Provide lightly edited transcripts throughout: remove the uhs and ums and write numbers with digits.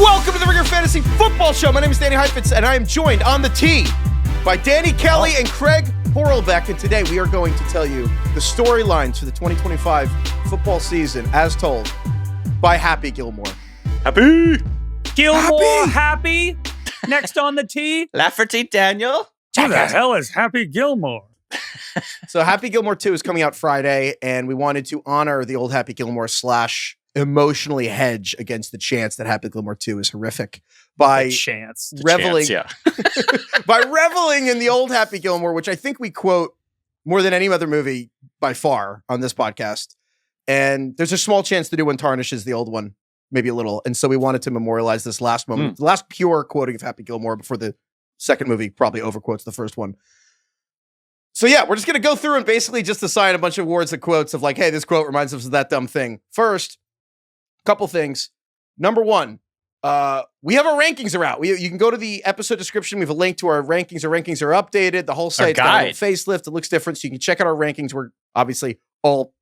Welcome to the Ringer Fantasy Football Show. My name is Danny Heifetz, and I am joined on the tee by Danny Kelly and Craig Horlbeck. And today we are going to tell you the storylines for the 2025 football season as told by Happy Gilmore. Happy Gilmore, happy. Next on the tee. Lafferty Daniel. Who the hell is Happy Gilmore? So Happy Gilmore 2 is coming out Friday, and we wanted to honor the old Happy Gilmore / emotionally hedge against the chance that Happy Gilmore 2 is horrific by reveling by reveling in the old Happy Gilmore, which I think we quote more than any other movie by far on this podcast. And there's a small chance the new one tarnishes the old one, maybe a little. And so we wanted to memorialize this last moment, the last pure quoting of Happy Gilmore before the second movie probably overquotes the first one. So yeah, we're just going to go through and basically just assign a bunch of words and quotes of like, hey, this quote reminds us of that dumb thing. First, couple things. Number one, we have our rankings are out. You can go to the episode description. We have a link to our rankings. Our rankings are updated. The whole site's got a facelift. It looks different, so you can check out our rankings. We're obviously all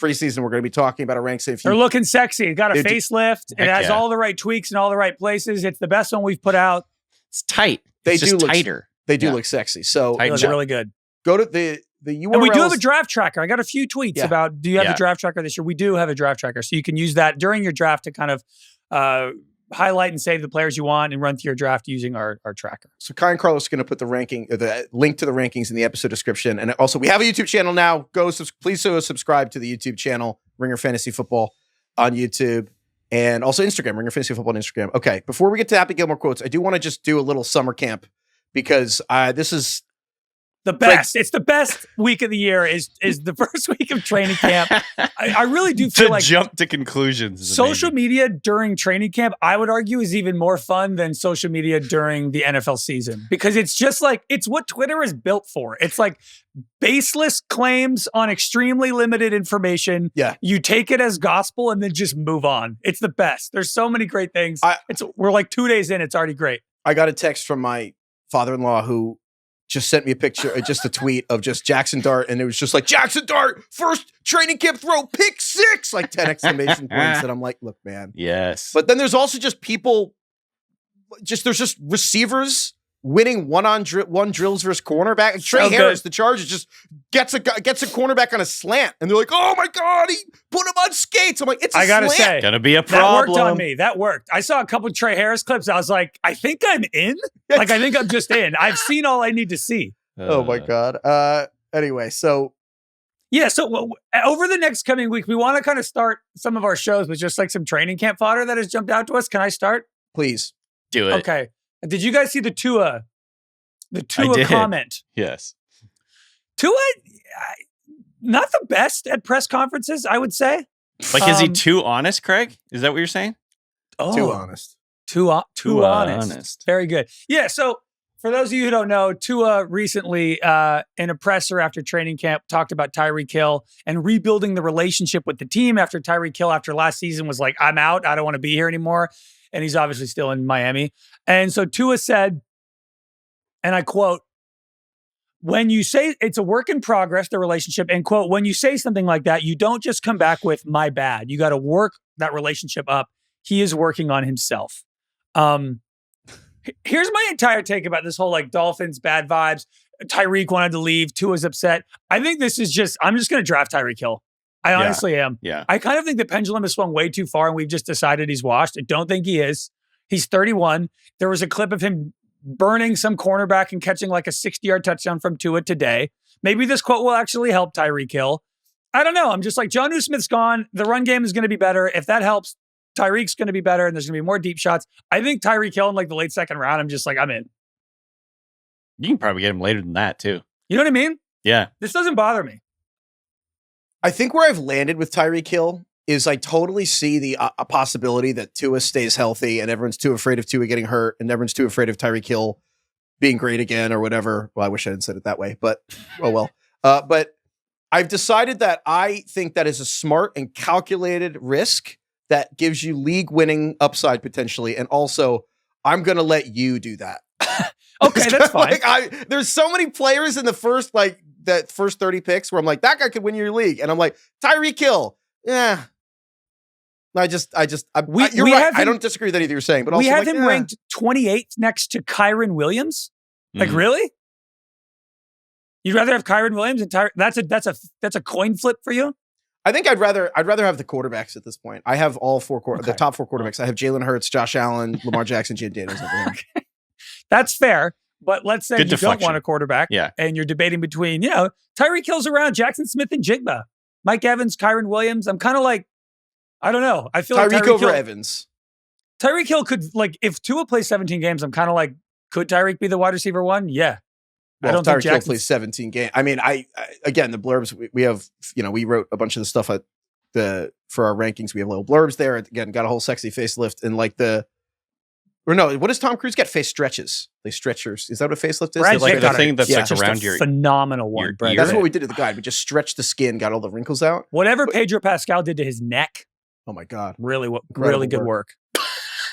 preseason. We're going to be talking about our ranks. If they're looking sexy. It got a facelift. It has all the right tweaks in all the right places. It's the best one we've put out. It's tight. They do look tighter. They do look sexy. So it looks really good. Go to the URLs. And we do have a draft tracker. I got a few tweets about, do you have a draft tracker this year? We do have a draft tracker. So you can use that during your draft to kind of highlight and save the players you want and run through your draft using our tracker. So Kai and Carlos are going to put the link to the rankings in the episode description. And also we have a YouTube channel now. Please subscribe to the YouTube channel, Ringer Fantasy Football on YouTube, and also Instagram, Ringer Fantasy Football on Instagram. Okay, before we get to Happy Gilmore quotes, I do want to just do a little summer camp because this is the best. It's the best week of the year is the first week of training camp. I really do feel like jump to conclusions. Social media during training camp, I would argue, is even more fun than social media during the NFL season because it's just like, it's what Twitter is built for. It's like baseless claims on extremely limited information. Yeah. You take it as gospel and then just move on. It's the best. There's so many great things. We're like 2 days in. It's already great. I got a text from my father-in-law who just sent me a picture, just a tweet of just Jackson Dart. And it was just like, Jackson Dart, first training camp throw, pick 6, like 10 exclamation points. And I'm like, look, man. Yes. But then there's also just people, there's just receivers winning one drills versus cornerback. And Trey Harris, the Chargers, just gets a cornerback on a slant. And they're like, oh my God, he put him on skates. I'm like, it's a I gotta slant. say, gonna be a problem. That worked on me. That worked. I saw a couple of Trey Harris clips. I was like, I think I'm in. Like, I think I'm just in. I've seen all I need to see. Oh my God. Anyway, so. Yeah, so over the next coming week, we want to kind of start some of our shows with just like some training camp fodder that has jumped out to us. Can I start? Please. Do it. Okay. Did you guys see the Tua comment? Yes. Tua, not the best at press conferences, I would say. Like, is he too honest, Craig? Is that what you're saying? Oh, too honest. Too honest. Very good. Yeah, so for those of you who don't know, Tua recently in a presser after training camp talked about Tyreek Hill and rebuilding the relationship with the team after Tyreek Hill after last season was like, I'm out. I don't want to be here anymore. And he's obviously still in Miami. And so Tua said, and I quote, when you say it's a work in progress, the relationship, and quote, when you say something like that, you don't just come back with my bad. You got to work that relationship up. He is working on himself. Here's my entire take about this whole like Dolphins bad vibes. Tyreek wanted to leave. Tua's upset. I think this is I'm just going to draft Tyreek Hill. I honestly am. Yeah. I kind of think the pendulum has swung way too far and we've just decided he's washed. I don't think he is. He's 31. There was a clip of him burning some cornerback and catching like a 60-yard touchdown from Tua today. Maybe this quote will actually help Tyreek Hill. I don't know. I'm just like, Jonnu Smith's gone. The run game is going to be better. If that helps, Tyreek's going to be better and there's going to be more deep shots. I think Tyreek Hill in like the late second round, I'm just like, I'm in. You can probably get him later than that too. You know what I mean? Yeah. This doesn't bother me. I think where I've landed with Tyreek Hill is I totally see the a possibility that Tua stays healthy and everyone's too afraid of Tua getting hurt and everyone's too afraid of Tyreek Hill being great again or whatever. Well, I wish I hadn't said it that way, but oh well. But I've decided that I think that is a smart and calculated risk that gives you league winning upside potentially. And also, I'm going to let you do that. Okay, that's fine. Like, there's so many players in the first, like, that first 30 picks where I'm like, that guy could win your league. And I'm like, Tyreek Hill, You're right. I don't disagree with anything you're saying, but also we have him ranked 28th next to Kyron Williams. Like, really? You'd rather have Kyron Williams and that's a coin flip for you? I think I'd rather have the quarterbacks at this point. I have all the top 4 quarterbacks. I have Jalen Hurts, Josh Allen, Lamar Jackson, Jay Daniels. Okay. That's fair. But let's say you don't want a quarterback. Yeah. And you're debating between, Tyreek Hill's around, Jackson Smith and Jigba, Mike Evans, Kyron Williams. I'm kind of like, I don't know. I feel like Tyreek over Evans. Tyreek Hill could, like, if Tua plays 17 games, I'm kind of like, could Tyreek be the wide receiver 1? Yeah. Well, I don't think Tyreek Hill plays 17 games. I mean, I again, the blurbs, we have, we wrote a bunch of the stuff for our rankings. We have little blurbs there. Again, got a whole sexy facelift and like what does Tom Cruise get? Face stretches. They stretchers. Is that what a facelift is? Brad like the thing that's like around your phenomenal one. Brad. That's what we did to the guy. We just stretched the skin, got all the wrinkles out. Whatever Pedro Pascal did to his neck. Oh my God. Really good work.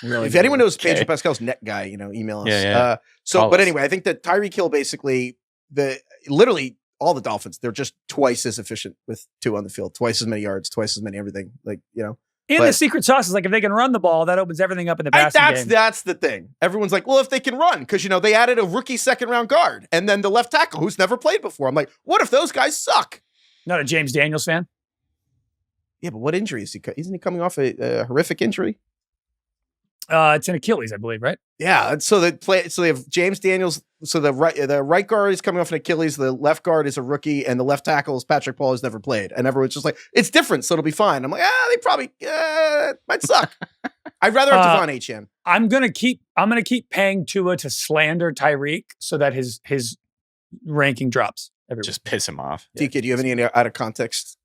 Really if anyone knows Pedro Pascal's neck guy, email us. Yeah. But anyway, I think that Tyreek Hill basically literally all the Dolphins, they're just twice as efficient with 2 on the field, twice as many yards, twice as many everything. And the secret sauce is like if they can run the ball, that opens everything up in the passing game. That's the thing. Everyone's like, well, if they can run, because they added a rookie 2nd round guard and then the left tackle who's never played before. I'm like, what if those guys suck? Not a James Daniels fan. Yeah, but what injury is he? Isn't he coming off a horrific injury? It's an Achilles, I believe, right? Yeah. So they have James Daniels. So the right guard is coming off an Achilles. The left guard is a rookie, and the left tackle is Patrick Paul, who's never played. And everyone's just like, it's different, so it'll be fine. I'm like, they probably might suck. I'd rather have Devon Achane. I'm gonna keep paying Tua to slander Tyreek so that his ranking drops. Everywhere. Just piss him off. DK, do you have any out of context?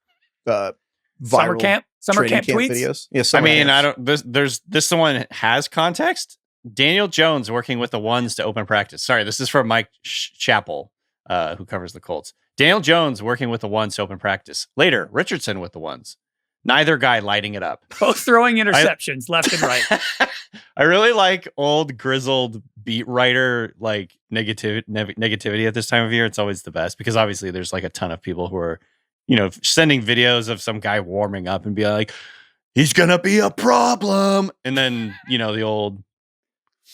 Summer camp tweets? Videos? Yeah, I mean, I don't. This one has context. Daniel Jones working with the ones to open practice. Sorry, this is from Mike Chappell, who covers the Colts. Daniel Jones working with the ones to open practice. Later, Richardson with the ones. Neither guy lighting it up. Both throwing interceptions left and right. I really like old grizzled beat writer like negativity at this time of year. It's always the best because obviously there's like a ton of people who are sending videos of some guy warming up and be like, he's going to be a problem. And then, the old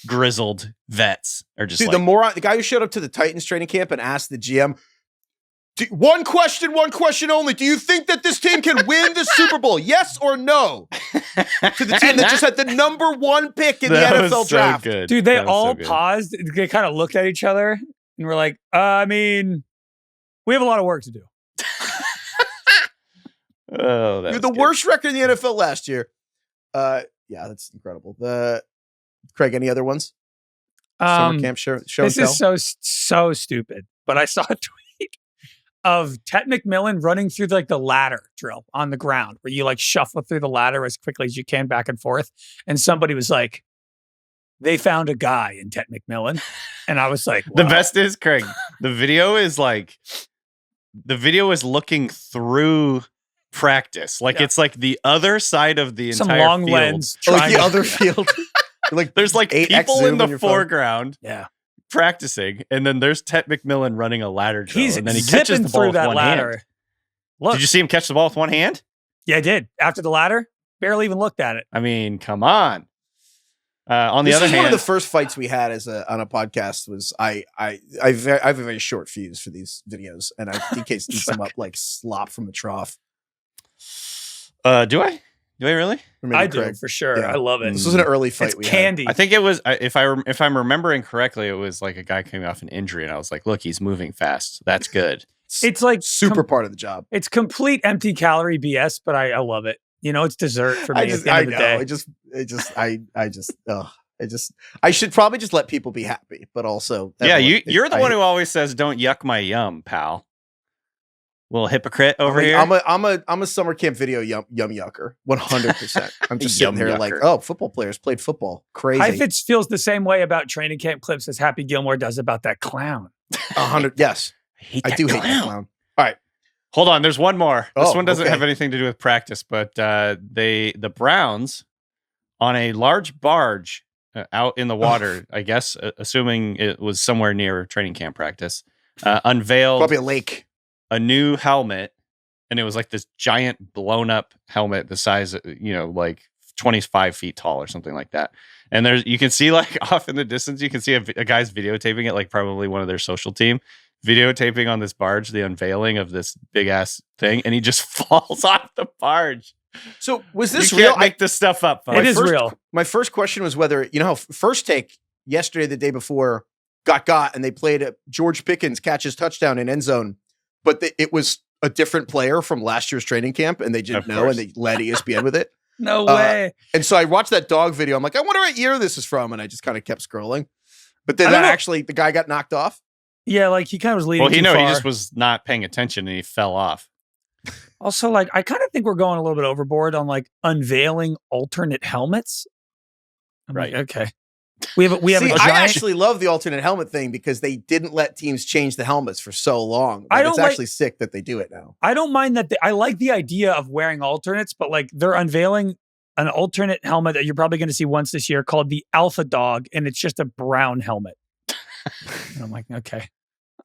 grizzled vets are just the guy who showed up to the Titans training camp and asked the GM, one question only. Do you think that this team can win the Super Bowl? Yes or no? To the team that just had the number 1 pick in the NFL draft. Good. Dude, they all paused. They kind of looked at each other and were like, we have a lot of work to do. Oh, you're the worst record in the NFL last year. Yeah, that's incredible. Craig, any other ones? Summer camp show. This is so stupid. But I saw a tweet of Ted McMillan running through the ladder drill on the ground, where you shuffle through the ladder as quickly as you can back and forth. And somebody was like, they found a guy in Ted McMillan, and I was like, wow. The best is Craig. The video is looking through practice, it's like the other side of the entire long field. Lens, the other field. There's people in the foreground, yeah, practicing, and then there's Ted McMillan running a ladder drill, He's and then he catches the ball through with that one ladder. hand. Look, did you see him catch the ball with one hand? Yeah, I did. After the ladder, barely even looked at it. I mean, come on. On the other hand, one of the first fights we had on a podcast was I have a very short fuse for these videos, and DK eats them up like slop from a trough. Do I really? I do for sure. Yeah. I love it. This was an early fight. It's candy. I think it was. If I'm remembering correctly, it was like a guy coming off an injury, and I was like, "Look, he's moving fast. That's good." It's like super part of the job. It's complete empty calorie BS, but I love it. It's dessert for me at the end of the day. I should probably just let people be happy, but also you're the one who always says, "Don't yuck my yum, pal." Little hypocrite over here. I'm a summer camp video yum yucker, 100%. I'm just sitting here like, oh, football players played football, crazy. Heifetz feels the same way about training camp clips as Happy Gilmore does about that clown. 100, yes, I do hate that clown. All right, hold on. There's one more. This one doesn't have anything to do with practice, but the Browns on a large barge out in the water, I guess, assuming it was somewhere near training camp practice, unveiled probably a lake. A new helmet, and it was like this giant blown up helmet the size, like 25 feet tall or something like that. And you can see like off in the distance, you can see a guy's videotaping it, like probably one of their social team videotaping on this barge, the unveiling of this big ass thing. And he just falls off the barge. So was this you real? Can't make this stuff up. It is real. My first question was whether, how First Take yesterday, the day before got, and they played a George Pickens catches touchdown in end zone, but it was a different player from last year's training camp, and they didn't know, and they led ESPN with it. No way. And so I watched that dog video. I'm like, I wonder what year this is from, and I just kind of kept scrolling. But then actually, the guy got knocked off. Yeah, like he kind of was leading. Well, he just was not paying attention, and he fell off. Also, like I kind of think we're going a little bit overboard on like unveiling alternate helmets. I'm right. Like, okay. We have See, a giant... I actually love the alternate helmet thing because they didn't let teams change the helmets for so long. It's actually sick that they do it now. I don't mind that. I like the idea of wearing alternates, but like they're unveiling an alternate helmet that you're probably going to see once this year called the Alpha Dog, and it's just a brown helmet. And I'm like, okay.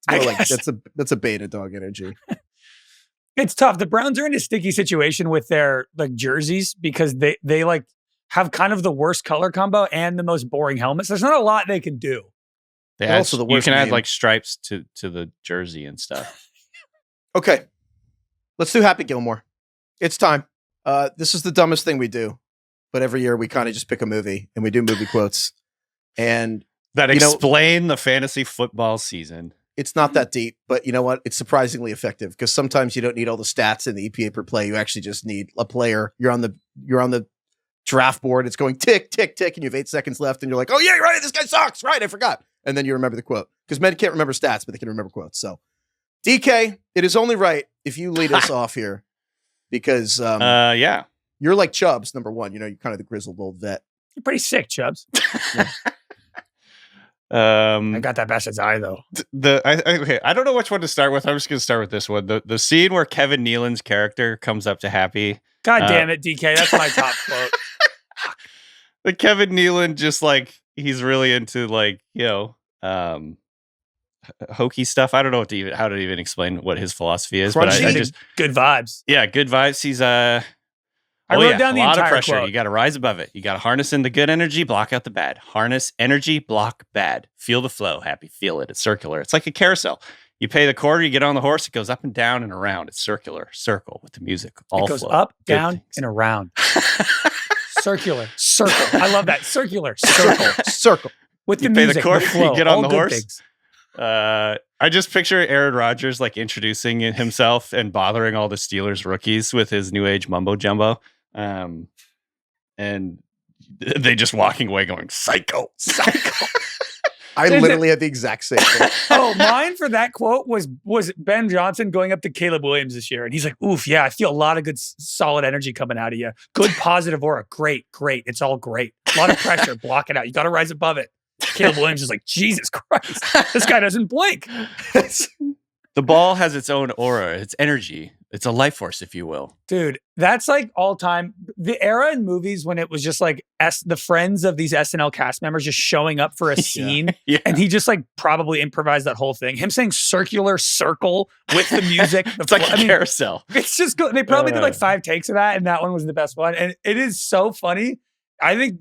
That's a beta dog energy. It's tough. The Browns are in a sticky situation with their like jerseys because they like have kind of the worst color combo and the most boring helmets. There's not a lot they can do. Also the worst you can name. add like stripes to the jersey and stuff. Okay. Let's do Happy Gilmore. It's time. This is the dumbest thing we do, but every year we kind of just pick a movie and we do movie quotes. And that explain the fantasy football season. It's not that deep, but you know what? It's surprisingly effective because sometimes you don't need all the stats in the EPA per play. You actually just need a player. You're on the draft board. It's going tick, tick, tick, and you have 8 seconds left, and you're like, oh yeah, right, this guy sucks. Right, I forgot. And then you remember the quote. Because men can't remember stats, but they can remember quotes. So DK, it is only right if you lead us off here. Because yeah. You're like Chubbs, number one. You're kind of the grizzled old vet. You're pretty sick, Chubbs. Yeah. I got that bastard's eye though. Okay, I don't know which one to start with. I'm just going to start with this one. The scene where Kevin Nealon's character comes up to Happy. God damn it, DK. That's my top quote. The Kevin Nealon just like he's really into like hokey stuff. I don't know how to even explain what his philosophy is, but I just good vibes. Yeah, good vibes. He's I wrote down the entire lot of pressure. quote. You got to rise above it. You got to harness in the good energy, block out the bad. Harness energy, block bad. Feel the flow. Happy, feel it. It's circular. It's like a carousel. You pay the quarter, you get on the horse, it goes up and down and around. It's circular, circle with the music. All it goes flow. up, Good down, things. and around. Circular, circle. I love that. Circular, circle. With the You pay music, the quarter, the flow, you get on all the good horse. things. I just picture Aaron Rodgers like introducing himself and bothering all the Steelers rookies with his new age mumbo jumbo. And they just walking away going, psycho. I literally had the exact same thing. Oh, mine for that quote was Ben Johnson going up to Caleb Williams this year. And he's like, oof, yeah, I feel a lot of good, solid energy coming out of you. Good, positive aura. Great. It's all great. A lot of pressure. Block it out. You got to rise above it. Caleb Williams is like, Jesus Christ. This guy doesn't blink. The ball has its own aura. It's energy. It's a life force, if you will. Dude, that's like all time. The era in movies when it was just like the friends of these SNL cast members just showing up for a scene. Yeah. And he just like probably improvised that whole thing. Him saying circular circle with the music. It's like a carousel. It's just good. They probably did like 5 takes of that. And that one was the best one. And it is so funny. I think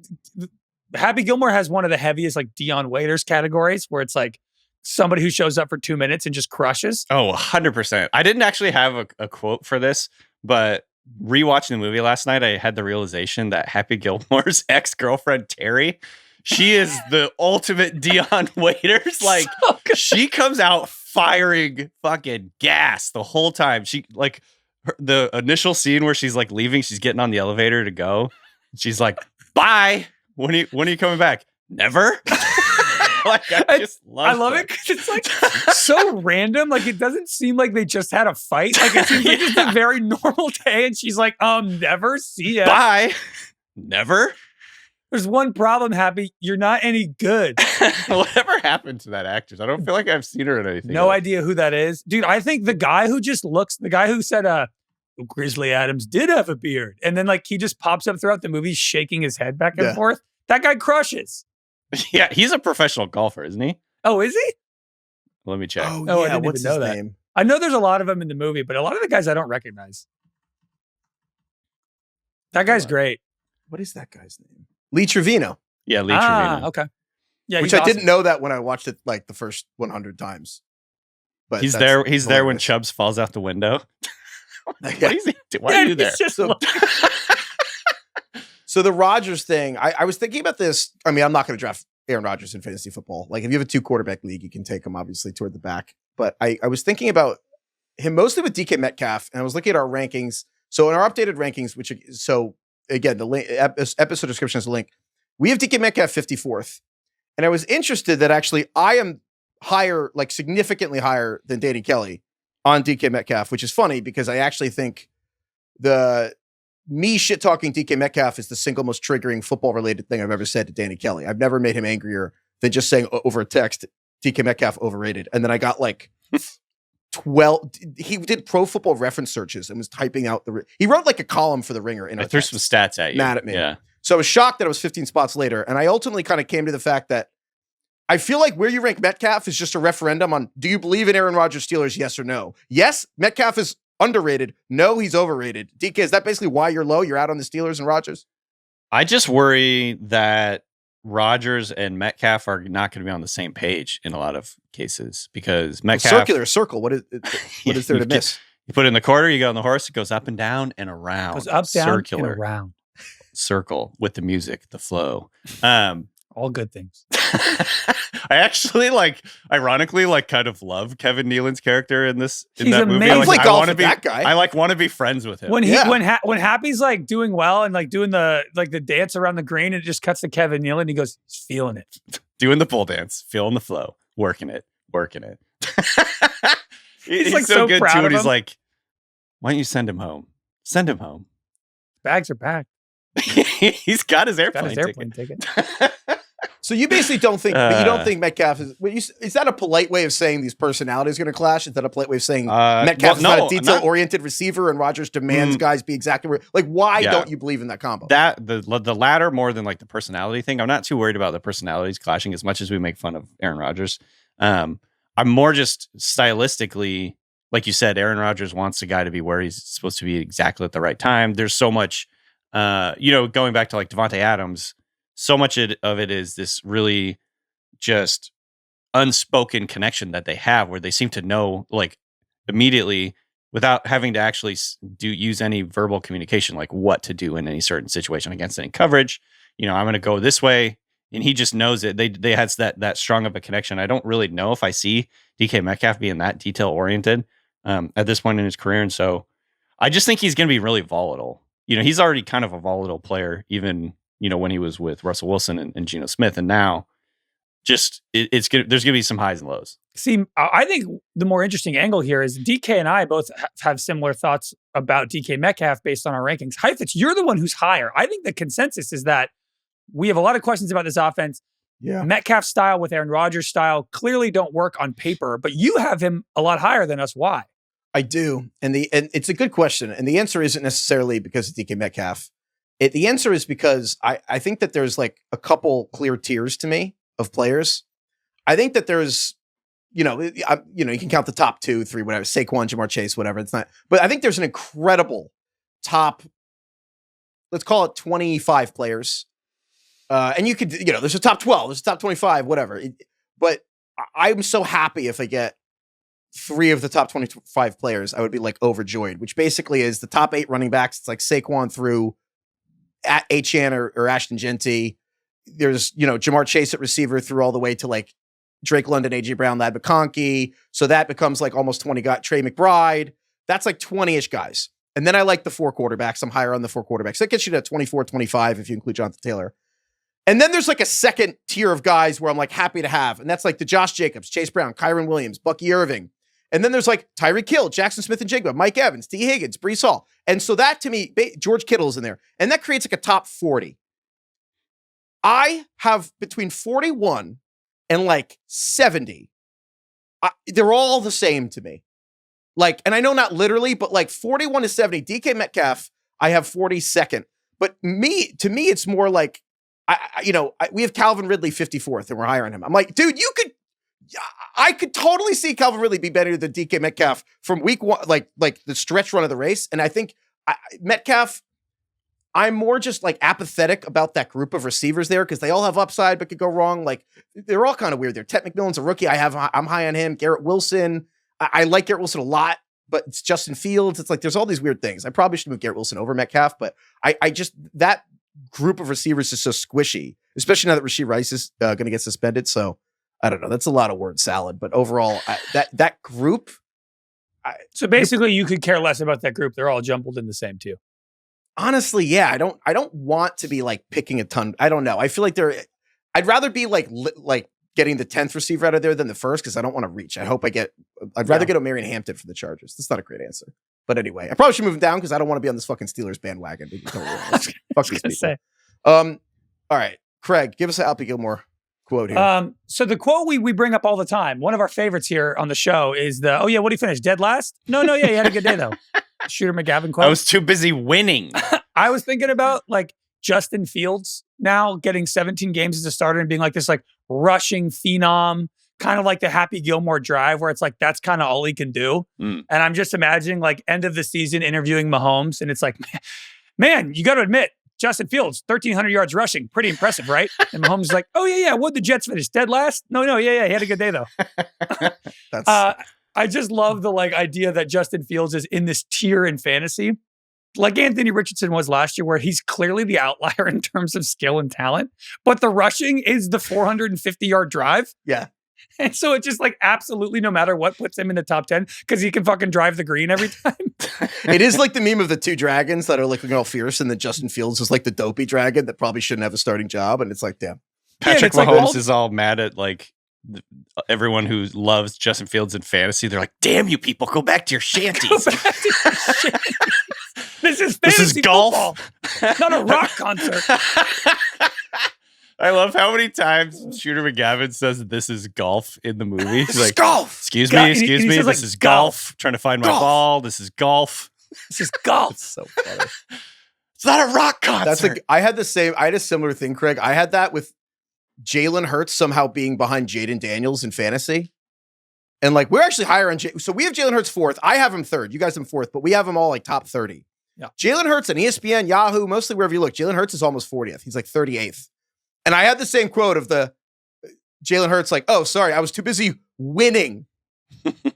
Happy Gilmore has one of the heaviest like Dion Waiters categories where it's like, somebody who shows up for 2 minutes and just crushes. Oh, 100%. I didn't actually have a quote for this, but rewatching the movie last night, I had the realization that Happy Gilmore's ex-girlfriend, Terry, she is the ultimate Dion Waiters. Like, she comes out firing fucking gas the whole time. She, like, the initial scene where she's, like, leaving, she's getting on the elevator to go. She's like, bye. When are you coming back? Never. Like, I love it because it's like so random. Like it doesn't seem like they just had a fight. Like it seems like just a very normal day. And she's like, never, see ya. Bye. Never. There's one problem, Happy. You're not any good. Whatever happened to that actress? I don't feel like I've seen her in anything. No idea who that is. Dude, I think the guy who said Grizzly Adams did have a beard. And then like he just pops up throughout the movie shaking his head back and forth. That guy crushes. Yeah, he's a professional golfer, isn't he? Oh, is he? Let me check. Oh yeah, I didn't what's even know his that. name? I know there's a lot of them in the movie, but a lot of the guys I don't recognize. That guy's great. what is that guy's name? Lee Trevino. Yeah, Lee Trevino. Okay. Yeah, which I didn't know that when I watched it like the first 100 times. But he's there. He's there when Chubbs falls out the window. What is he doing? Why are you there? So the Rodgers thing, I was thinking about this. I mean, I'm not going to draft Aaron Rodgers in fantasy football. Like if you have a 2-quarterback league, you can take him obviously toward the back. But I was thinking about him mostly with DK Metcalf, and I was looking at our rankings. So in our updated rankings, again, the link, episode description is a link. We have DK Metcalf 54th. And I was interested that actually I am higher, like significantly higher than Danny Kelly on DK Metcalf, which is funny because I actually think me shit talking DK Metcalf is the single most triggering football related thing I've ever said to Danny Kelly. I've never made him angrier than just saying over a text, DK Metcalf overrated. And then I got like 12. He did Pro Football Reference searches and was typing out he wrote like a column for the Ringer. I threw some stats at you. Mad at me. Yeah. So I was shocked that I was 15 spots later. And I ultimately kind of came to the fact that I feel like where you rank Metcalf is just a referendum on, do you believe in Aaron Rodgers Steelers? Yes or no? Yes, Metcalf is underrated. No, he's overrated. DK, is that basically why you're low? You're out on the Steelers and Rodgers? I just worry that Rodgers and Metcalf are not going to be on the same page in a lot of cases because Metcalf... circular circle. What is there to miss? You put it in the quarter, you go on the horse, it goes up and down and around. It goes up, down, circular. and around. Circle with the music, the flow. All good things. I actually ironically kind of love Kevin Nealon's character in that amazing. movie. I play golf with that guy. I want to be friends with him. When Happy's like doing well and like doing the dance around the green, and it just cuts to Kevin Nealon. He goes, he's feeling it, doing the pole dance, feeling the flow, working it. He's like so good too. And he's like, why don't you send him home? Send him home. Bags are packed. He's got his airplane ticket. So you basically don't think you don't think Metcalf is that a polite way of saying these personalities are going to clash? Is that a polite way of saying Metcalf is not a detail-oriented receiver and Rodgers demands guys be exactly where? Like, why don't you believe in that combo? That the latter more than like the personality thing. I'm not too worried about the personalities clashing as much as we make fun of Aaron Rodgers. I'm more just stylistically, like you said, Aaron Rodgers wants a guy to be where he's supposed to be exactly at the right time. There's so much, going back to like Devontae Adams. So much of it is this really just unspoken connection that they have where they seem to know like immediately without having to actually use any verbal communication, like what to do in any certain situation against any coverage. I'm going to go this way. And he just knows it. They had that strong of a connection. I don't really know if I see DK Metcalf being that detail oriented at this point in his career. And so I just think he's going to be really volatile. He's already kind of a volatile player, even when he was with Russell Wilson and Geno Smith, and now just there's going to be some highs and lows. See, I think the more interesting angle here is DK and I both have similar thoughts about DK Metcalf based on our rankings. Heifetz, you're the one who's higher. I think the consensus is that we have a lot of questions about this offense. Yeah. Metcalf style with Aaron Rodgers style clearly don't work on paper, but you have him a lot higher than us. Why? I do, and it's a good question, and the answer isn't necessarily because of DK Metcalf. The answer is because I think that there's like a couple clear tiers to me of players. I think that there's, you can count the top 2, 3, whatever, Saquon, Jamar Chase, whatever. It's not, but I think there's an incredible top, let's call it 25 players. And you could, there's a top 12, there's a top 25, whatever. But I'm so happy if I get 3 of the top 25 players, I would be like overjoyed, which basically is the top 8 running backs. It's like Saquon through at Achane or Ashton Genty. There's, Jamar Chase at receiver through all the way to like Drake London, AJ Brown, Lad McConkey. So that becomes like almost 20 guys. Trey McBride. That's like 20-ish guys. And then I like the 4 quarterbacks. I'm higher on the 4 quarterbacks. That gets you to 24, 25 if you include Jonathan Taylor. And then there's like a second tier of guys where I'm like happy to have. And that's like the Josh Jacobs, Chase Brown, Kyron Williams, Bucky Irving. And then there's like Tyreek Hill, Jackson Smith and Jigba, Mike Evans, T. Higgins, Breece Hall. And so that to me, George Kittle's in there. And that creates like a top 40. I have between 41 and like 70. They're all the same to me. Like, and I know not literally, but like 41 to 70. DK Metcalf, I have 42nd. But to me, it's more like, we have Calvin Ridley 54th and we're higher on him. I'm like, dude, I could totally see Calvin Ridley be better than DK Metcalf from week 1, like the stretch run of the race. And I think Metcalf, I'm more just like apathetic about that group of receivers there because they all have upside but could go wrong. Like they're all kind of weird there. Ted McMillan's a rookie. I'm high on him. Garrett Wilson. I like Garrett Wilson a lot, but it's Justin Fields. It's like there's all these weird things. I probably should move Garrett Wilson over Metcalf, but I just that group of receivers is so squishy, especially now that Rashee Rice is going to get suspended. So I don't know. That's a lot of word salad, but overall, that group. So basically, you could care less about that group. They're all jumbled in the same too. Honestly, yeah, I don't want to be like picking a ton. I don't know. I feel like I'd rather be like getting the 10th receiver out of there than the first because I don't want to reach. I'd rather get O'Marion Hampton for the Chargers. That's not a great answer. But anyway, I probably should move him down because I don't want to be on this fucking Steelers bandwagon. Fuck these people. All right, Craig, give us an Happy Gilmore quote here. So the quote we bring up all the time, one of our favorites here on the show is what did he finish? Dead last? No, yeah, he had a good day though. Shooter McGavin quote. I was too busy winning. I was thinking about like Justin Fields now getting 17 games as a starter and being like this like rushing phenom, kind of like the Happy Gilmore drive where it's like that's kind of all he can do. And I'm just imagining like end of the season interviewing Mahomes and it's like, man, you got to admit, Justin Fields, 1,300 yards rushing. Pretty impressive, right? And Mahomes is like, oh, yeah. What'd the Jets finish? Dead last? No. Yeah. He had a good day, though. I just love the like idea that Justin Fields is in this tier in fantasy. Like Anthony Richardson was last year, where he's clearly the outlier in terms of skill and talent. But the rushing is the 450-yard drive. Yeah. And so it's just like absolutely no matter what puts him in the top 10 because he can fucking drive the green every time. It is like the meme of the two dragons that are looking all fierce and then Justin Fields is like the dopey dragon that probably shouldn't have a starting job. And it's like, damn. Patrick Mahomes is all mad at like everyone who loves Justin Fields in fantasy. They're like, damn you people, go back to your shanties. This is fantasy golf. Football, not a rock concert. I love how many times Shooter McGavin says this is golf in the movie. He's like, golf. Excuse me. This like, is golf. Trying to find my ball. This is golf. This is golf. It's so funny. It's not a rock concert. I had a similar thing, Craig. I had that with Jalen Hurts somehow being behind Jaden Daniels in fantasy. And like, we're actually higher on so we have Jalen Hurts 4th. I have him 3rd. You guys have him 4th, but we have him all like top 30. Yeah. Jalen Hurts on ESPN, Yahoo, mostly wherever you look. Jalen Hurts is almost 40th. He's like 38th. And I had the same quote of the Jalen Hurts like, oh, sorry, I was too busy winning.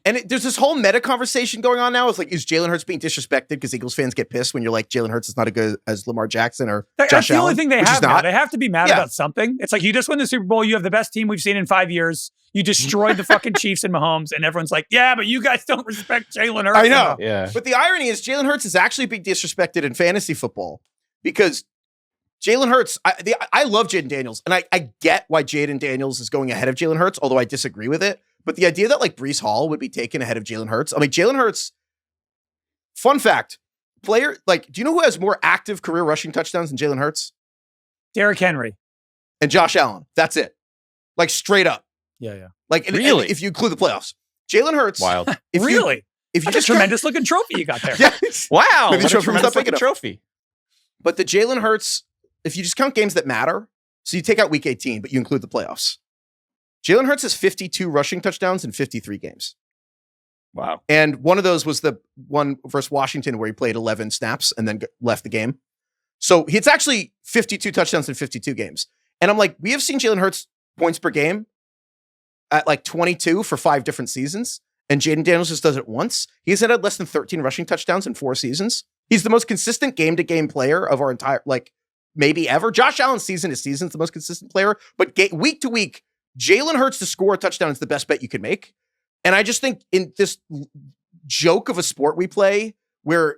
And there's this whole meta conversation going on now. It's like, is Jalen Hurts being disrespected because Eagles fans get pissed when you're like, Jalen Hurts is not as good as Lamar Jackson or Josh Allen? That's the only thing they have now. They have to be mad about something. It's like, you just won the Super Bowl. You have the best team we've seen in 5 years. You destroyed the fucking Chiefs and Mahomes. And everyone's like, yeah, but you guys don't respect Jalen Hurts. I know. Yeah. But the irony is Jalen Hurts is actually being disrespected in fantasy football because Jalen Hurts, I love Jaden Daniels, and I get why Jaden Daniels is going ahead of Jalen Hurts, although I disagree with it. But the idea that like Breece Hall would be taken ahead of Jalen Hurts, I mean, Jalen Hurts, fun fact, player, like, do you know who has more active career rushing touchdowns than Jalen Hurts? Derrick Henry. And Josh Allen. That's it. Like straight up. Yeah. Like, really? If you include the playoffs. Jalen Hurts. Wild. Really? If you That's just a tremendous looking trophy you got there. Yeah. Wow. Maybe What a tremendous looking trophy. But the Jalen Hurts, if you just count games that matter, so you take out week 18, but you include the playoffs. Jalen Hurts has 52 rushing touchdowns in 53 games. Wow. And one of those was the one versus Washington where he played 11 snaps and then left the game. So it's actually 52 touchdowns in 52 games. And I'm like, we have seen Jalen Hurts points per game at like 22 for 5 different seasons. And Jaden Daniels just does it once. He's had less than 13 rushing touchdowns in 4 seasons. He's the most consistent game-to-game player of our entire, like, maybe ever. Josh Allen season to season is the most consistent player. But week to week, Jalen Hurts to score a touchdown is the best bet you can make. And I just think in this joke of a sport we play where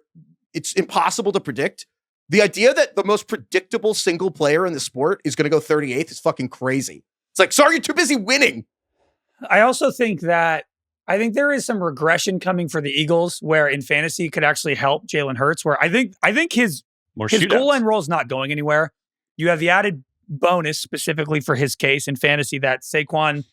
it's impossible to predict, the idea that the most predictable single player in the sport is going to go 38th is fucking crazy. It's like, sorry, you're too busy winning. I also think that there is some regression coming for the Eagles where in fantasy could actually help Jalen Hurts, where I think his goal line role is not going anywhere. You have the added bonus specifically for his case in fantasy that Saquon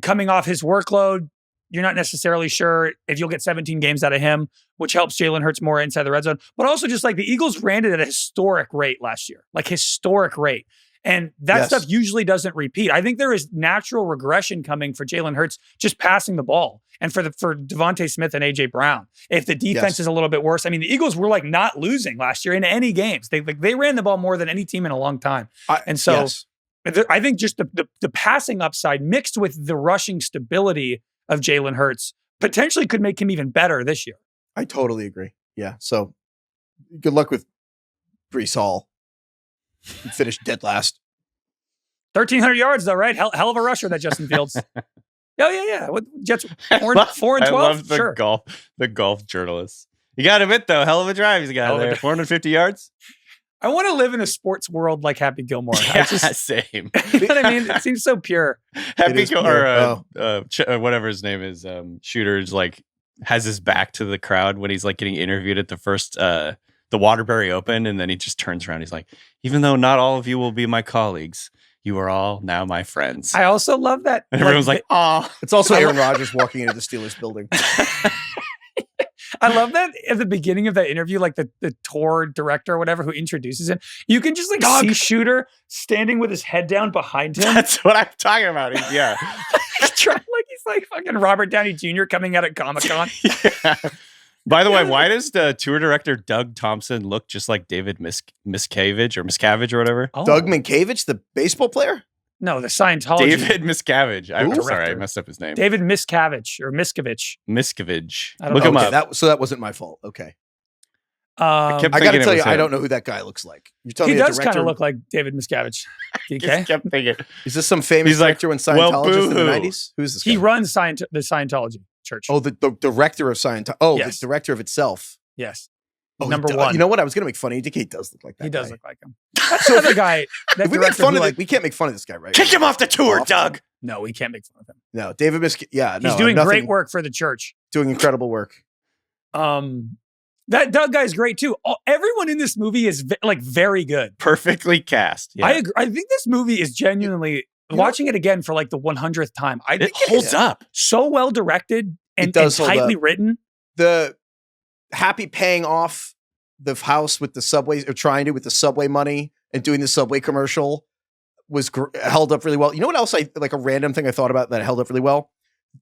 coming off his workload, you're not necessarily sure if you'll get 17 games out of him, which helps Jalen Hurts more inside the red zone. But also just like the Eagles ran it at a historic rate last year, like historic rate. And that stuff usually doesn't repeat. I think there is natural regression coming for Jalen Hurts just passing the ball. And for Devontae Smith and A.J. Brown. If the defense is a little bit worse. I mean, the Eagles were like not losing last year in any games. They ran the ball more than any team in a long time. I think just the passing upside mixed with the rushing stability of Jalen Hurts potentially could make him even better this year. I totally agree. Yeah. So good luck with Breece Hall. Finished dead last. 1,300 yards, though, right? Hell of a rusher, that Justin Fields. Yeah. What, Jets 4 and 12? I love the golf journalists. You got to admit, though, hell of a drive he's got there. 450 yards. I want to live in a sports world like Happy Gilmore. Same. You know what I mean? It seems so pure. Happy Gilmore, whatever his name is, Shooter's like has his back to the crowd when he's like getting interviewed at the first the Waterbury Open, and then he just turns around. He's like, even though not all of you will be my colleagues, you are all now my friends. I also love that. And everyone's like, oh. It's also Aaron Rodgers walking into the Steelers building. I love that at the beginning of that interview, like the tour director or whatever who introduces him, you can just see Shooter standing with his head down behind him. That's what I'm talking about. Yeah. He's like fucking Robert Downey Jr. coming out at Comic-Con. Yeah. By the way, why does the tour director Doug Thompson look just like David Miscavige or whatever? Oh. Doug Miscavige, the baseball player? No, the Scientology. David Miscavige. I'm sorry, I messed up his name. David Miscavige or Miscavige. Miscavige. Look him up. So that wasn't my fault. Okay. I got to tell you, I don't know who that guy looks like. You're telling me he does kind of look like David Miscavige. DK? Kept thinking. Is this some famous director in Scientology in the 90s? Who's this guy? He runs the Scientology church. Oh, the director of Scientology. Oh, yes. The director of itself. Yes. Oh, number one. You know what? I was going to make fun of you. DK does look like that. He does look like him. That's another guy. If we make fun of we can't make fun of this guy, right? Kick him off the tour, Doug. No, we can't make fun of him. No, David he's doing great work for the church. Doing incredible work. That Doug guy's great too. Everyone in this movie is very good. Perfectly cast. Yeah. I agree. I think this movie is genuinely watching it again for like the 100th time. I think it holds up. So well directed and tightly written. The Happy paying off the house with the subway, or trying to with the subway money and doing the subway commercial was held up really well. You know what else? A random thing I thought about that held up really well.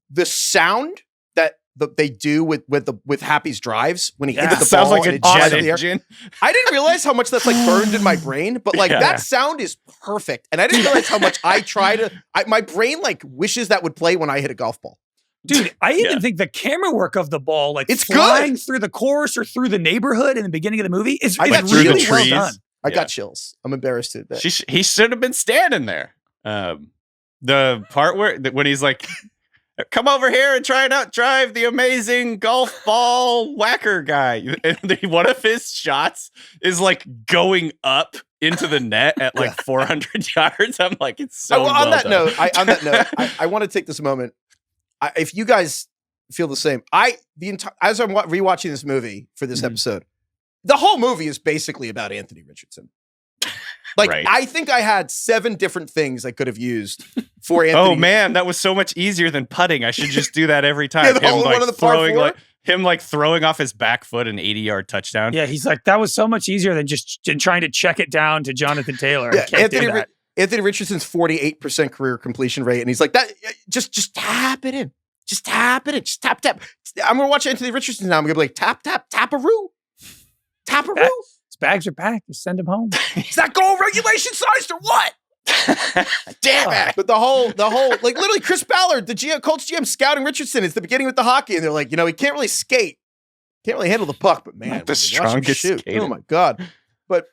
The sound that they do with Happy's drives when he hits the sounds ball like a jet engine. I didn't realize how much that's burned in my brain, but that sound is perfect. And I didn't realize how much my brain wishes that would play when I hit a golf ball. Dude, I even think the camera work of the ball, it's flying through the course or through the neighborhood in the beginning of the movie, is really well done. I got chills. I'm embarrassed to admit. He should have been standing there. The part when he's like, come over here and try and outdrive the amazing golf ball whacker guy. And one of his shots is going up into the net at 400 yards. I'm like, it's so on that note, I want to take this moment. If you guys feel the same, as I'm rewatching this movie for this episode, the whole movie is basically about Anthony Richardson. Right. I think I had 7 different things I could have used for Anthony. Oh man, that was so much easier than putting. I should just do that every time. Him throwing off his back foot an 80-yard touchdown. Yeah, he's like, that was so much easier than just trying to check it down to Jonathan Taylor. Yeah, Anthony Richardson's 48% career completion rate, and he's like, that. Just tap it in. Just tap it in. Just tap. I'm gonna watch Anthony Richardson now. I'm gonna be like, tap-a-roo. Tap-a-roo. His bags are packed. Just send him home. Is that goal regulation sized or what? Damn it. But the whole literally Chris Ballard, the Colts GM scouting Richardson is the beginning with the hockey, and they're like, he can't really skate. Can't really handle the puck, but man, not the strongest shoot. Oh my God. But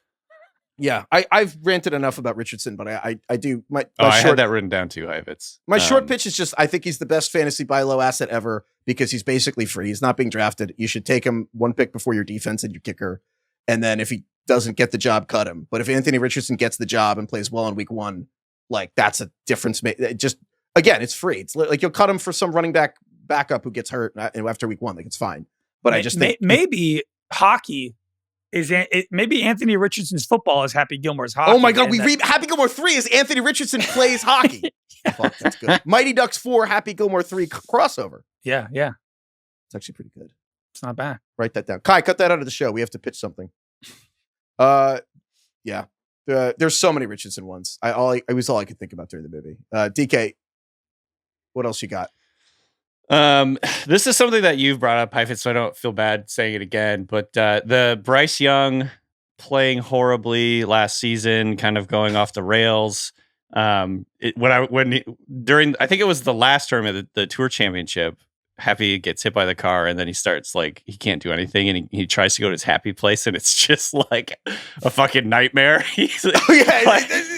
yeah, I've ranted enough about Richardson, but I do. I had that written down too, Heifetz. My short pitch is just, I think he's the best fantasy buy low asset ever because he's basically free. He's not being drafted. You should take him 1 pick before your defense and your kicker. And then if he doesn't get the job, cut him. But if Anthony Richardson gets the job and plays well in week 1, that's a difference. Just, again, it's free. It's you'll cut him for some running backup who gets hurt after week 1. It's fine. But I just think maybe hockey maybe Anthony Richardson's football is Happy Gilmore's hockey. Oh my God, Happy Gilmore 3 is Anthony Richardson plays hockey. Fuck, that's good. Mighty Ducks 4, Happy Gilmore 3 crossover. Yeah. It's actually pretty good. It's not bad. Write that down. Kai, cut that out of the show. We have to pitch something. Yeah. There's so many Richardson ones. It was all I could think about during the movie. DK, what else you got? This is something that you've brought up, Heifetz, so I don't feel bad saying it again. But the Bryce Young playing horribly last season, kind of going off the rails. I think it was the last tournament of the Tour Championship. Happy gets hit by the car, and then he starts like he can't do anything, and he tries to go to his happy place, and it's just like a fucking nightmare. He's like,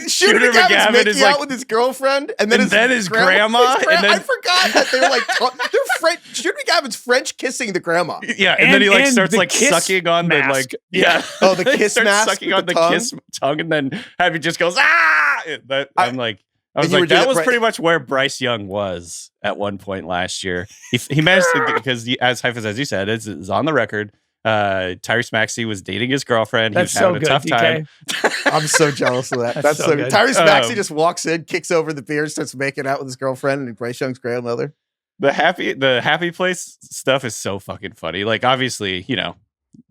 Shooter McGavin's making out with his girlfriend, and then his grandma. I forgot that they were like they're French. Shooter McGavin's French kissing the grandma. Yeah, and then he like starts like sucking on the like the kiss mask, sucking on the kiss tongue, and then Happy just goes I'm like. I was like, that was pretty much where Bryce Young was at one point last year. He managed to, because as Heifetz, as you said, it's on the record. Tyrese Maxey was dating his girlfriend. That's he was having a tough time. I'm so jealous of that. That's so good. Tyrese Maxey just walks in, kicks over the beer, starts making out with his girlfriend and Bryce Young's grandmother. The happy place stuff is so fucking funny. Like, obviously,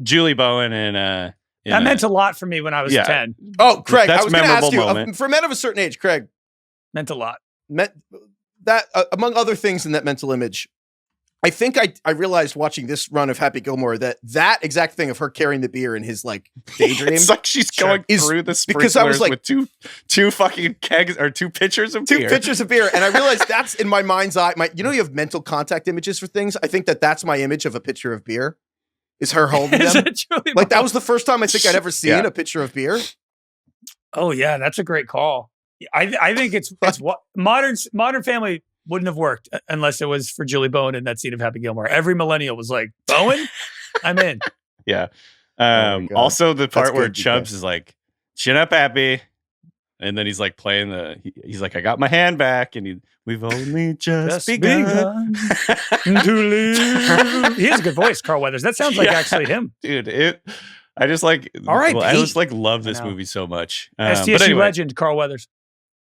Julie Bowen and that meant a lot for me when I was 10. Oh, Craig, I was going to ask you, for men of a certain age, Craig. Meant a lot. That among other things in that mental image, I think I realized watching this run of Happy Gilmore that exact thing of her carrying the beer in his like daydream. It's like she's going through the sprinklers I was like, with two fucking kegs or two pitchers of beer. Two pitchers of beer, and I realized that's in my mind's eye. You have mental contact images for things. I think that's my image of a pitcher of beer. Is her holding them? Like that was the first time I think I'd ever seen a pitcher of beer. Oh yeah, that's a great call. I think it's what Modern Family wouldn't have worked unless it was for Julie Bowen in that scene of Happy Gilmore. Every millennial was like, Bowen, I'm in. Yeah. Also the part where Chubbs is like, chin up, Happy. And then he's like playing he's like, I got my hand back. And we've only just begun to live. He has a good voice, Carl Weathers. That sounds like actually him. Dude, I just like, I just like love this movie so much. STSU legend, Carl Weathers.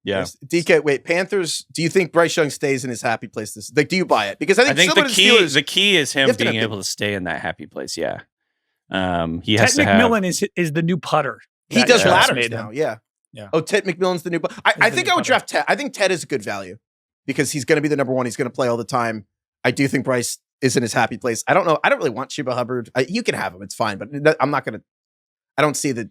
Yeah. DK, wait, Panthers, do you think Bryce Young stays in his happy place? Do you buy it? Because I think the key is him being able to stay in that happy place. Yeah. He has Ted McMillan is the new putter. He does ladders now. Yeah. Oh, Ted McMillan's the new putter. I think I would draft Ted. I think Ted is a good value because he's going to be the number one. He's going to play all the time. I do think Bryce is in his happy place. I don't know. I don't really want Chuba Hubbard. You can have him. It's fine. But I'm not going to. I don't see the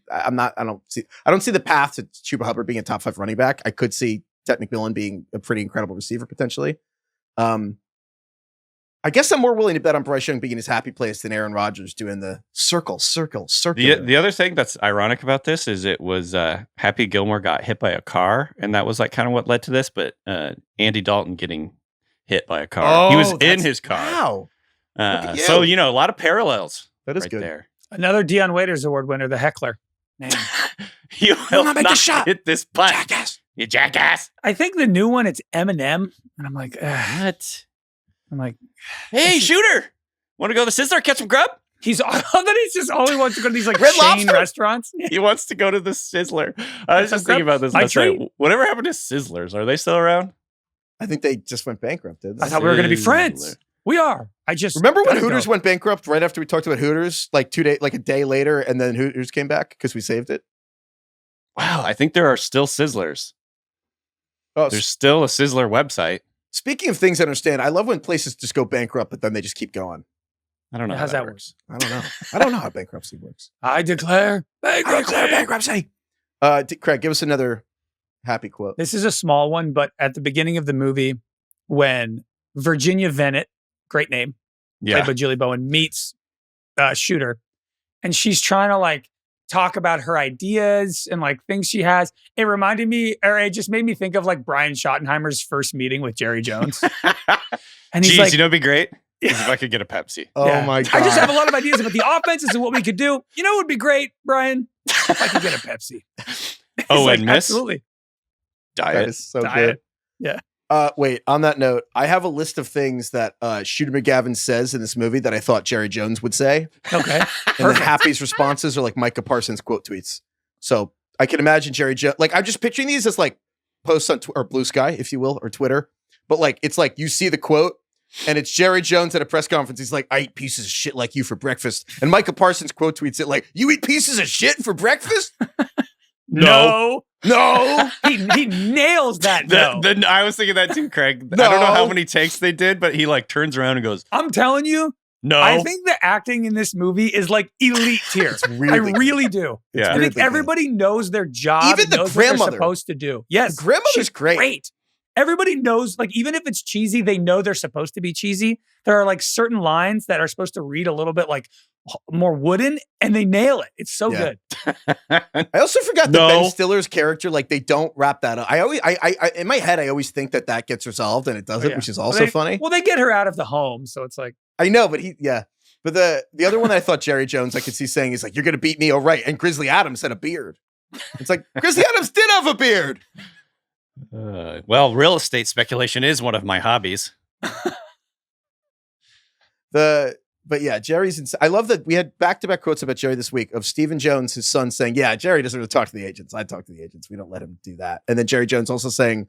path to Chuba Hubbard being a top 5 running back. I could see Ted McMillan being a pretty incredible receiver potentially. I guess I'm more willing to bet on Bryce Young being in his happy place than Aaron Rodgers doing the circle. The other thing that's ironic about this is it was Happy Gilmore got hit by a car, and that was like kind of what led to this. But Andy Dalton getting hit by a car. He was in his car. Wow. So a lot of parallels. That is right good. There. Another Dion Waiters Award winner, the heckler. Man. You will not make the shot. Hit this putt. Jackass. You jackass. I think the new one, it's Eminem. And I'm like, what? I'm like, hey, shooter. Want to go to the Sizzler, catch some grub? He wants to go to these like Red chain Lobster? restaurants. He wants to go to the Sizzler. I was just thinking about this last night. Whatever happened to Sizzlers? Are they still around? I think they just went bankrupt. I thought we were going to be friends. We are. I just remember when Hooters went bankrupt right after we talked about Hooters, like a day later, and then Hooters came back because we saved it. Wow, I think there are still Sizzlers. Oh, there's still a Sizzler website. Speaking of things I understand, I love when places just go bankrupt, but then they just keep going. I don't know how that works. I don't know. I don't know how bankruptcy works. I declare bankruptcy. Craig, give us another happy quote. This is a small one, but at the beginning of the movie, when Virginia Venet, great name, played by Julie Bowen, meets Shooter, and she's trying to like talk about her ideas and like things she has. It reminded me, or it just made me think of like Brian Schottenheimer's first meeting with Jerry Jones. And he's like, it'd be great if I could get a Pepsi. Oh my God. I just have a lot of ideas about the offenses and what we could do. You know what would be great, Brian? If I could get a Pepsi. Oh, and Miss? Absolutely. Diet. That is so Diet. Good. Yeah. Wait, on that note, I have a list of things that Shooter McGavin says in this movie that I thought Jerry Jones would say. Okay. And then Happy's responses are like Micah Parsons quote tweets. So I can imagine Jerry Jones, like I'm just picturing these as like posts on or Blue Sky, if you will, or Twitter. But like, it's like you see the quote and it's Jerry Jones at a press conference. He's like, I eat pieces of shit like you for breakfast. And Micah Parsons quote tweets it like, you eat pieces of shit for breakfast? No. He nails that. I was thinking that too, Craig. No. I don't know how many takes they did, but he like turns around and goes, I'm telling you, no. I think the acting in this movie is like elite tier. I really do. Yeah. I think everybody knows their job. Even the knows grandmother. what they're supposed to do. Yes. The grandmother's great. Everybody knows, like, even if it's cheesy, they know they're supposed to be cheesy. There are like certain lines that are supposed to read a little bit like more wooden, and they nail it. It's so good. I also forgot that Ben Stiller's character, like, they don't wrap that up. I in my head, I always think that gets resolved, and it doesn't, which is also funny. Well, they get her out of the home, so it's like, I know, but But the other one that I thought Jerry Jones, I could see saying, is like, "You're going to beat me, oh right." And Grizzly Adams had a beard. It's like, Grizzly Adams did have a beard. Well, real estate speculation is one of my hobbies. But yeah, Jerry's. I love that we had back-to-back quotes about Jerry this week of Stephen Jones, his son, saying, "Yeah, Jerry doesn't really talk to the agents. I talk to the agents. We don't let him do that." And then Jerry Jones also saying,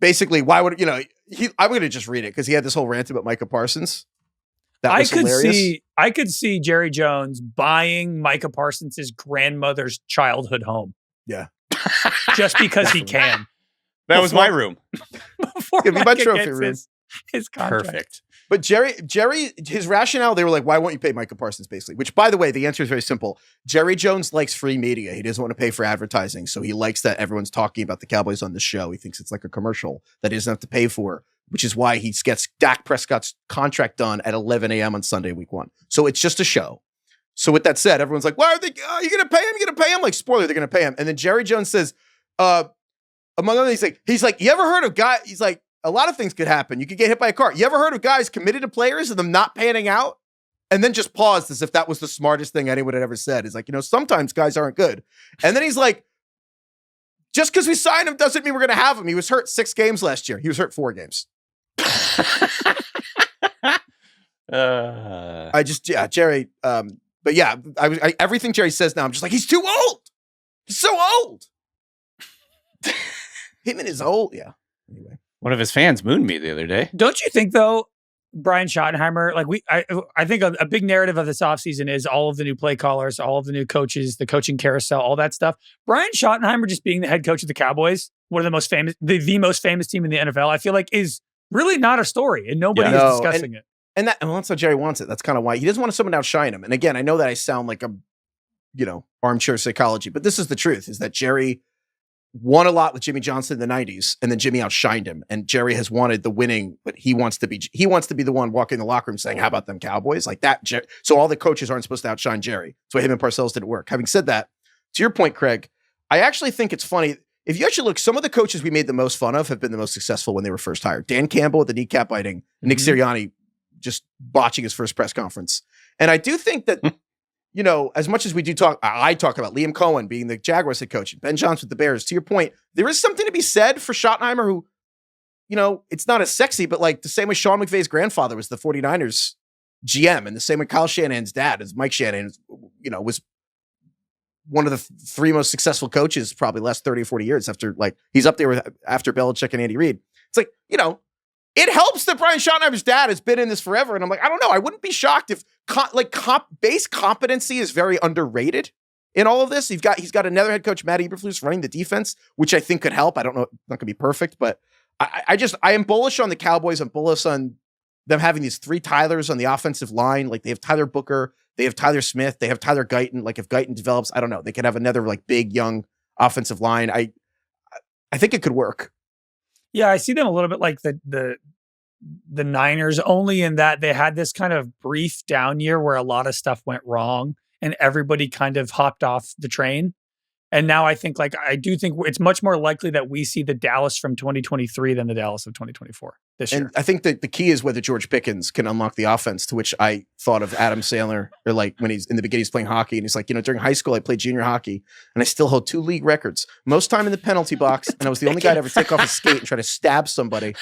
basically, why would I'm going to just read it because he had this whole rant about Micah Parsons. That was hilarious. I could see Jerry Jones buying Micah Parsons' grandmother's childhood home. Yeah. Just because he can. That was my room. Before it's gonna be my trophy room. His contract. Perfect. But Jerry, his rationale, they were like, why won't you pay Micah Parsons, basically? Which, by the way, the answer is very simple. Jerry Jones likes free media. He doesn't want to pay for advertising. So he likes that everyone's talking about the Cowboys on the show. He thinks it's like a commercial that he doesn't have to pay for, which is why he gets Dak Prescott's contract done at 11 a.m. on Sunday, week 1. So it's just a show. So with that said, everyone's like, why are they, you going to pay him? You're going to pay him? Like, spoiler, they're going to pay him. And then Jerry Jones says, among other things, he's like, you ever heard of guys? He's like, a lot of things could happen. You could get hit by a car. You ever heard of guys committed to players and them not panning out? And then just paused as if that was the smartest thing anyone had ever said. He's like, sometimes guys aren't good. And then he's like, just because we signed him doesn't mean we're going to have him. He was hurt 6 games last year. He was hurt 4 games. Jerry. But yeah, everything Jerry says now, I'm just like, he's too old. He's so old. Him and his old. Yeah. Anyway. One of his fans mooned me the other day. Don't you think, though, Brian Schottenheimer, like I think a big narrative of this offseason is all of the new play callers, all of the new coaches, the coaching carousel, all that stuff. Brian Schottenheimer just being the head coach of the Cowboys, one of the most famous, the most famous team in the NFL, I feel like is really not a story, and nobody is discussing it. And that's how Jerry wants it. That's kind of why he doesn't want someone to outshine him. And again, I know that I sound like a, armchair psychology, but this is the truth: is that Jerry won a lot with Jimmy Johnson in the 90s, and then Jimmy outshined him. And Jerry has wanted the winning, but he wants to be the one walking in the locker room saying, "How about them Cowboys?" Like that. So all the coaches aren't supposed to outshine Jerry. That's why him and Parcells didn't work. Having said that, to your point, Craig, I actually think it's funny. If you actually look, some of the coaches we made the most fun of have been the most successful when they were first hired. Dan Campbell with the kneecap biting, Nick Sirianni just botching his first press conference. And I do think that, as much as I talk about Liam Cohen being the Jaguars head coach, Ben Johnson with the Bears, to your point, there is something to be said for Schottenheimer, who, it's not as sexy, but like the same way Sean McVay's grandfather was the 49ers GM, and the same way Kyle Shanahan's dad, as Mike Shanahan, was one of the 3 most successful coaches probably last 30 or 40 years he's up there after Belichick and Andy Reid. It's like, it helps that Brian Schottenheimer's dad has been in this forever. And I'm like, I don't know. I wouldn't be shocked if base competency is very underrated in all of this. He's got another head coach, Matt Eberflus, running the defense, which I think could help. I don't know. It's not going to be perfect, but I am bullish on the Cowboys. I'm bullish on them having these 3 Tylers on the offensive line. Like they have Tyler Booker, they have Tyler Smith, they have Tyler Guyton. Like if Guyton develops, I don't know, they could have another like big young offensive line. I think it could work. Yeah, I see them a little bit like the Niners, only in that they had this kind of brief down year where a lot of stuff went wrong and everybody kind of hopped off the train. And now I think I do think it's much more likely that we see the Dallas from 2023 than the Dallas of 2024 this year. And I think that the key is whether George Pickens can unlock the offense, to which I thought of Adam Sandler, or like when he's in the beginning, he's playing hockey and he's like, during high school, I played junior hockey and I still hold 2 league records, most time in the penalty box. And I was the only guy to ever take off his skate and try to stab somebody.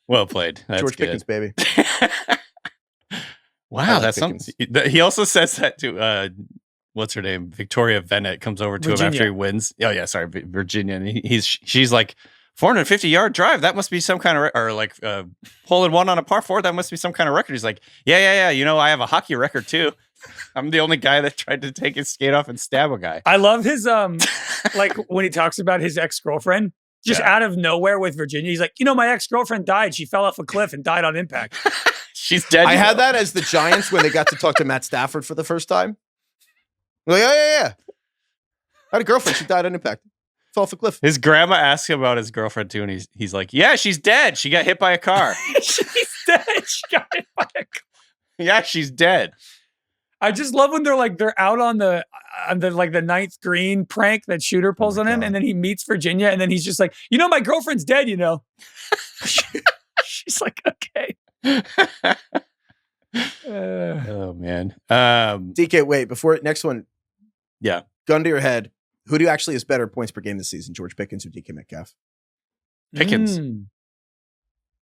Well played. That's George good. Pickens, baby. Wow, that's something. He also says that to what's her name? Victoria Bennett comes over to him after he wins. Oh yeah, sorry, Virginia. And she's like, 450-yard drive. That must be some kind of, or like hole in one on a par 4. That must be some kind of record. He's like, yeah. You know, I have a hockey record too. I'm the only guy that tried to take his skate off and stab a guy. I love his like when he talks about his ex-girlfriend, just out of nowhere with Virginia. He's like, you know, my ex-girlfriend died. She fell off a cliff and died on impact. She's dead. I had that as the Giants when they got to talk to Matt Stafford for the first time. Like, yeah. I had a girlfriend. She died on impact. Fell off a cliff. His grandma asked him about his girlfriend too, and he's like, yeah, she's dead. She got hit by a car. She's dead. She got hit by a car. Yeah, she's dead. I just love when they're out on the like the ninth green prank that Shooter pulls on him, and then he meets Virginia, and then he's just like, you know, my girlfriend's dead, you know. She's like, okay. Oh man. DK, wait, before next one. Yeah. Gun to your head. Who do you actually has better points per game this season, George Pickens or DK Metcalf? Pickens.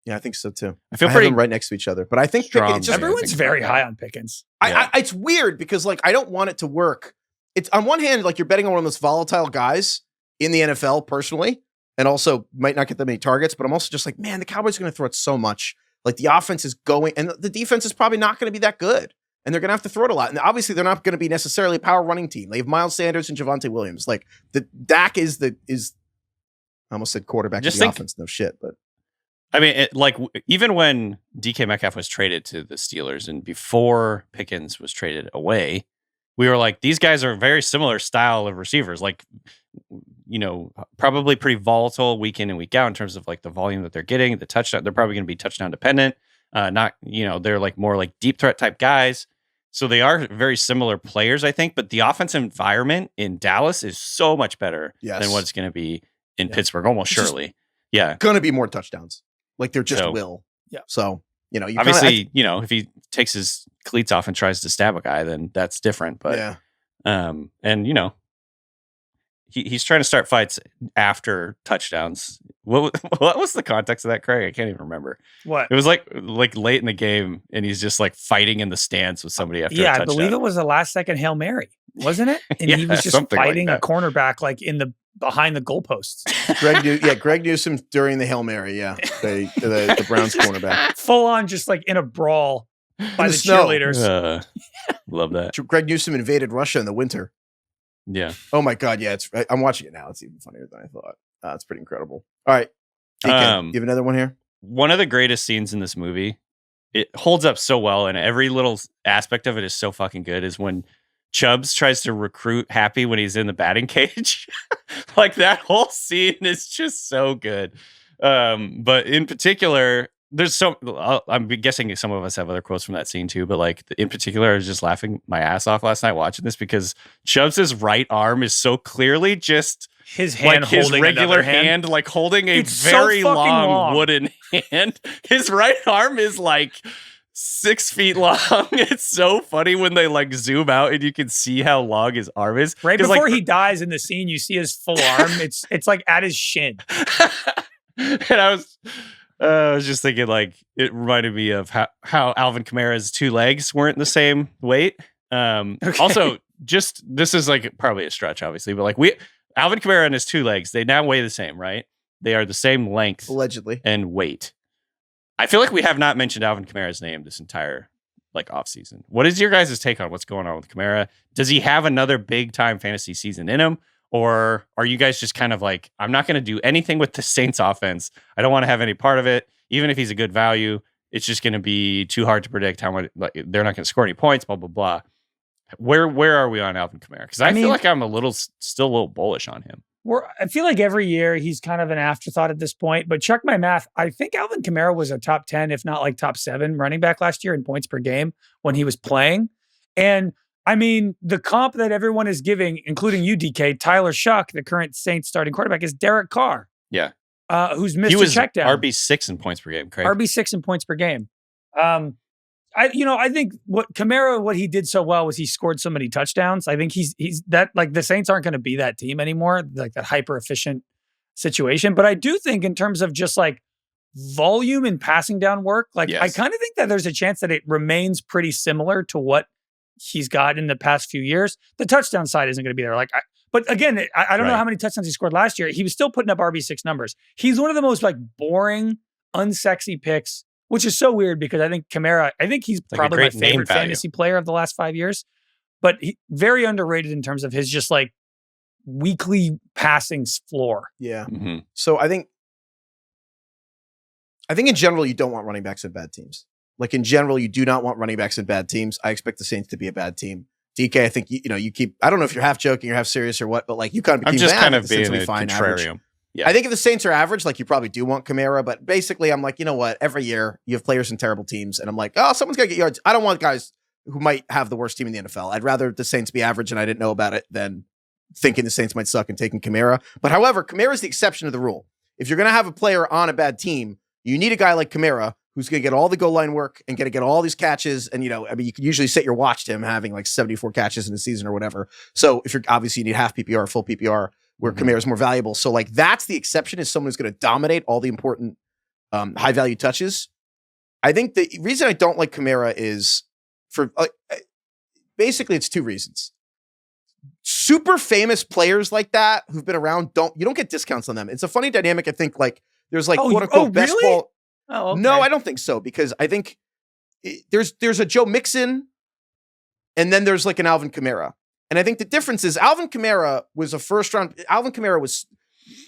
Yeah, I think so too. I feel have pretty them right next to each other, but I think Pickens. Everyone's very high on Pickens. It's weird because like I don't want it to work. It's on one hand like you're betting on one of those volatile guys in the NFL personally, and also might not get that many targets. But I'm also just like, man, the Cowboys are going to throw it so much. Like the offense is going, and the defense is probably not going to be that good, and they're going to have to throw it a lot. And obviously, they're not going to be necessarily a power running team. They have Miles Sanders and Javonte Williams. Like the Dak is I almost said quarterback of the offense. No shit, but. I mean, even when DK Metcalf was traded to the Steelers and before Pickens was traded away, we were like, these guys are a very similar style of receivers. Like, you know, probably pretty volatile week in and week out in terms of like the volume that they're getting, the touchdown. They're probably going to be touchdown dependent. Not, you know, they're like more like deep threat type guys. So they are very similar players, I think. But the offensive environment in Dallas is so much better than what it's going to be in Pittsburgh, almost surely. Yeah. Going to be more touchdowns. Like there just will. Yeah. So, you know, obviously, you know, if he takes his cleats off and tries to stab a guy, then that's different. But, and you know, he's trying to start fights after touchdowns. What was the context of that, Craig? I can't even remember. What? It was like late in the game, and he's just like fighting in the stands with somebody after a touchdown. I believe it was a last-second Hail Mary, wasn't it? And he was just fighting a cornerback like behind the goalposts. Greg Newsome during the Hail Mary, the Browns cornerback. Full on just like in a brawl by the cheerleaders. Love that. Greg Newsome invaded Russia in the winter. Yeah. Oh my God, yeah, I'm watching it now. It's even funnier than I thought. It's pretty incredible. All right. DK, you have another one here? One of the greatest scenes in this movie, it holds up so well, and every little aspect of it is so fucking good, is when Chubbs tries to recruit Happy when he's in the batting cage. Like that whole scene is just so good. But in particular, there's I'm guessing some of us have other quotes from that scene too, but like in particular, I was just laughing my ass off last night watching this because Chubbs' right arm is so clearly just his hand, like his regular hand, like holding a very long wooden hand. His right arm is like 6 feet long. It's so funny when they like zoom out and you can see how long his arm is. Right before he dies in the scene, you see his full arm. It's like at his shin. And I was just thinking, like, it reminded me of how Alvin Kamara's 2 legs weren't the same weight. Also, just this is like probably a stretch, obviously, but like Alvin Kamara and his 2 legs, they now weigh the same, right? They are the same length, allegedly, and weight. I feel like we have not mentioned Alvin Kamara's name this entire like off season. What is your guys' take on what's going on with Kamara? Does he have another big time fantasy season in him? Or are you guys just kind of like, I'm not going to do anything with the Saints offense. I don't want to have any part of it. Even if he's a good value, it's just going to be too hard to predict how much, like, they're not going to score any points, blah, blah, blah. Where are we on Alvin Kamara? Because I feel like I'm still a little bullish on him. I feel like every year he's kind of an afterthought at this point, but check my math. I think Alvin Kamara was a top 10, if not like top 7 running back last year in points per game when he was playing. And I mean, the comp that everyone is giving, including you, DK, Tyler Shuck, the current Saints starting quarterback, is Derek Carr. Yeah. Who's missed a check down. RB6 in points per game, Craig. RB6 in points per game. I think what he did so well was he scored so many touchdowns. I think he's that, like, the Saints aren't going to be that team anymore, like that hyper efficient situation. But I do think in terms of just like volume and passing down work, like I kind of think that there's a chance that it remains pretty similar to what he's got in the past few years. The touchdown side isn't going to be there. Like But again, I don't know how many touchdowns he scored last year. He was still putting up RB6 numbers. He's one of the most like boring, unsexy picks, which is so weird because I think Kamara, he's like probably my favorite fantasy player of the last 5 years, but very underrated in terms of his just like weekly passing floor. Yeah. Mm-hmm. So I think in general, you don't want running backs in bad teams. Like in general, you do not want running backs in bad teams. I expect the Saints to be a bad team. DK, I think you keep. I don't know if you're half joking or half serious or what, but like you kind of. I'm just kind of being a contrarian. Yeah. I think if the Saints are average, like you probably do want Kamara, but basically, I'm like, you know what? Every year you have players in terrible teams, and I'm like, oh, someone's gonna get yards. I don't want guys who might have the worst team in the NFL. I'd rather the Saints be average, and I didn't know about it than thinking the Saints might suck and taking Kamara. But however, Kamara is the exception to the rule. If you're gonna have a player on a bad team, you need a guy like Kamara who's going to get all the goal line work and get all these catches. And, you can usually set your watch to him having like 74 catches in a season or whatever. So if you're obviously you need half PPR, full PPR, where Kamara is more valuable. So like that's the exception, is someone who's going to dominate all the important high value touches. I think the reason I don't like Kamara is for basically it's two reasons. Super famous players like that who've been around, you don't get discounts on them. It's a funny dynamic. I think like there's like quote unquote best really? ball. Oh, okay. No, I don't think so, because I think there's a Joe Mixon and then there's like an Alvin Kamara. And I think the difference is Alvin Kamara was a first round. Alvin Kamara was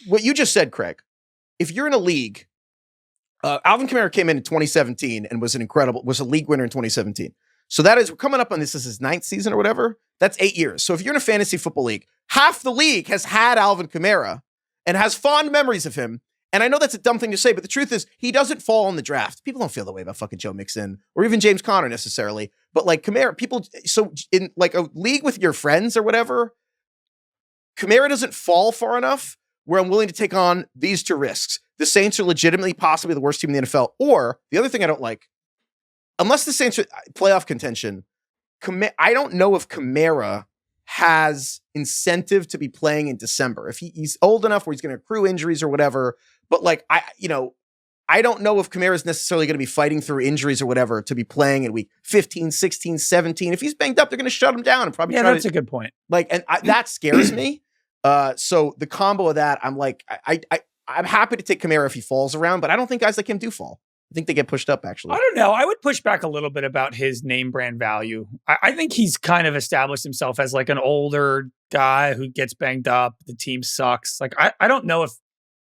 what you just said, Craig. If you're in a league, Alvin Kamara came in 2017 and was a league winner in 2017. So that is, we're coming up on this is his 9th season or whatever. That's 8 years. So if you're in a fantasy football league, half the league has had Alvin Kamara and has fond memories of him. And I know that's a dumb thing to say, but the truth is he doesn't fall in the draft. People don't feel that way about fucking Joe Mixon or even James Conner necessarily. But like Kamara, so in like a league with your friends or whatever, Kamara doesn't fall far enough where I'm willing to take on these two risks. The Saints are legitimately possibly the worst team in the NFL. Or the other thing I don't like, unless the Saints are playoff contention, I don't know if Kamara has incentive to be playing in December. If he's old enough where he's going to accrue injuries or whatever. But like, I don't know if Kamara is necessarily going to be fighting through injuries or whatever to be playing in week 15, 16, 17. If he's banged up, they're going to shut him down and probably that's a good point. Like, and that scares me. So the combo of that, I'm like, I'm happy to take Kamara if he falls around, but I don't think guys like him do fall. I think they get pushed up, actually. I don't know. I would push back a little bit about his name brand value. I think he's kind of established himself as like an older guy who gets banged up. The team sucks. Like, I don't know if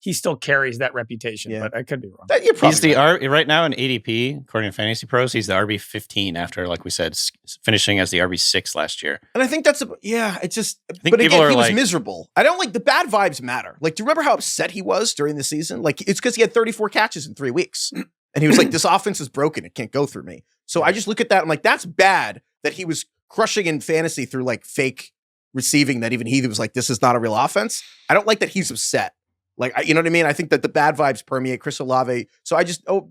he still carries that reputation, but I could be wrong. He's the right now in ADP, according to Fantasy Pros, he's the RB15 after, like we said, finishing as the RB6 last year. And I think that's it's just, but again, he was miserable. I don't like the bad vibes matter. Like, do you remember how upset he was during the season? Like, it's because he had 34 catches in 3 weeks. And he was like, this offense is broken. It can't go through me. So I just look at that. I'm like, that's bad that he was crushing in fantasy through like fake receiving, that even he was like, this is not a real offense. I don't like that he's upset. Like, you know what I mean? I think that the bad vibes permeate Chris Olave. So I just, I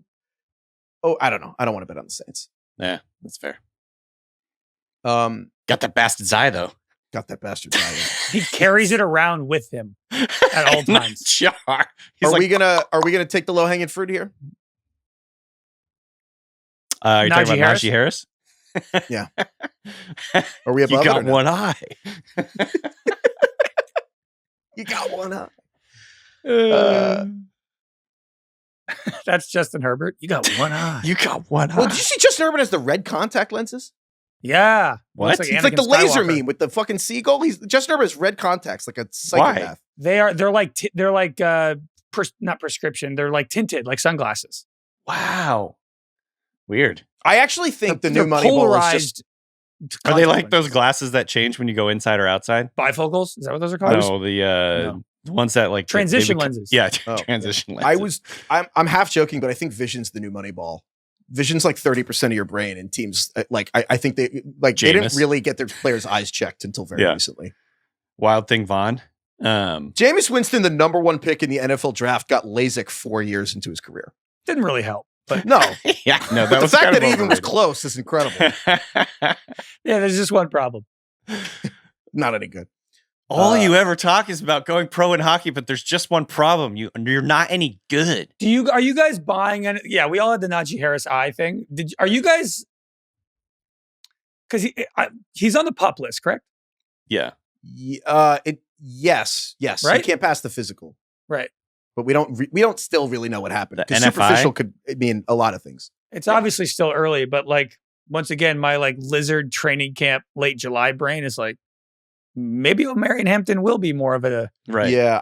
don't know. I don't want to bet on the Saints. Yeah, that's fair. Got that bastard's eye, though. Got that bastard's eye. He carries it around with him at all times. Jar. Are we gonna take the low hanging fruit here? You're talking about Najee Harris? Yeah. Are we above You got one eye. You got one eye. That's Justin Herbert. You got one eye. You got one eye. Well, did you see Justin Herbert has the red contact lenses? Yeah. What? It's like the laser meme with the fucking seagull. Justin Herbert has red contacts like a psychopath. Why? They're like not prescription. They're like tinted, like sunglasses. Wow. Weird. I actually think the new Moneyball is just. Are they like those glasses that change when you go inside or outside? Bifocals? Is that what those are called? No, the ones that like transition lenses. Yeah, transition lenses. I'm half joking, but I think Vision's the new Moneyball. Vision's like 30% of your brain, and teams like I think they didn't really get their players' eyes checked until very recently. Wild Thing Vaughn. Jameis Winston, the number 1 pick in the NFL draft, got LASIK 4 years into his career. Didn't really help. But no, that the fact that it even was close is incredible. Yeah, there's just one problem. Not any good. All you ever talk is about going pro in hockey, but there's just one problem. You're not any good. Are you guys buying any? Yeah, we all had the Najee Harris eye thing. Are you guys? Because he's on the PUP list, correct? Yeah. Yes. Right? You can't pass the physical. Right. But we don't still really know what happened. The Because NFI? superficial could mean a lot of things. It's obviously still early, but like, once again, my like lizard training camp late July brain is like, maybe O'Marion Hampton will be more of a Right. Yeah,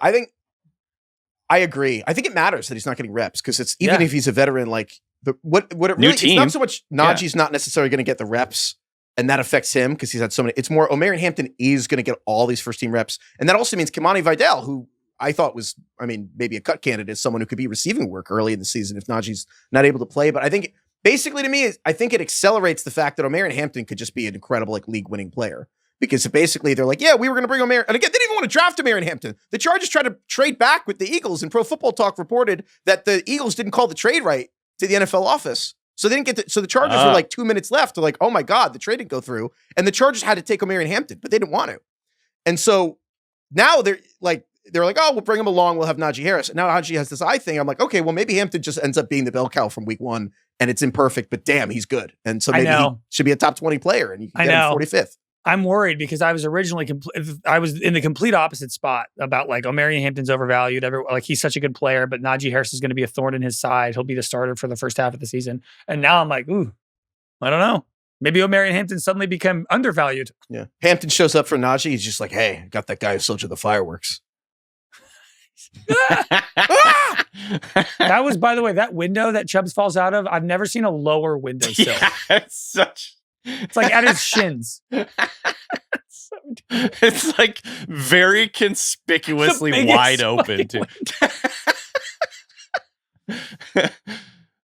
I agree. I think it matters that he's not getting reps because it's even if he's a veteran, like what it really New it's team. not so much Najee's not necessarily going to get the reps and that affects him because he's had so many. It's more O'Marion Hampton is going to get all these first team reps. And that also means Kimani Vidal, who I thought was, maybe a cut candidate, someone who could be receiving work early in the season if Najee's not able to play. But I think basically to me, I think it accelerates the fact that O'Marion Hampton could just be an incredible like league winning player. Because basically they're like, yeah, we were going to bring O'Marion. And again, they didn't even want to draft O'Marion Hampton. The Chargers tried to trade back with the Eagles, and Pro Football Talk reported that the Eagles didn't call the trade right to the NFL office. So they didn't get to, so the Chargers were like 2 minutes left. They're like, oh my God, the trade didn't go through. And the Chargers had to take O'Marion Hampton, but they didn't want to. And so now they're like, oh, we'll bring him along. We'll have Najee Harris. And now Najee has this eye thing. I'm like, okay, well, maybe Hampton just ends up being the bell cow from week 1 and it's imperfect, but damn, he's good. And so maybe he should be a top 20 player and you can get him 45th. I'm worried because I was originally I was in the complete opposite spot about like O'Marion Hampton's overvalued. Like he's such a good player, but Najee Harris is going to be a thorn in his side. He'll be the starter for the first half of the season. And now I'm like, ooh, I don't know. Maybe O'Marion Hampton suddenly become undervalued. Yeah. Hampton shows up for Najee. He's just like, hey, got that guy who sold you the fireworks. That was, by the way, that window that Chubbs falls out of. I've never seen a lower windowsill. Yeah, it's like at his shins. It's like very conspicuously wide open too.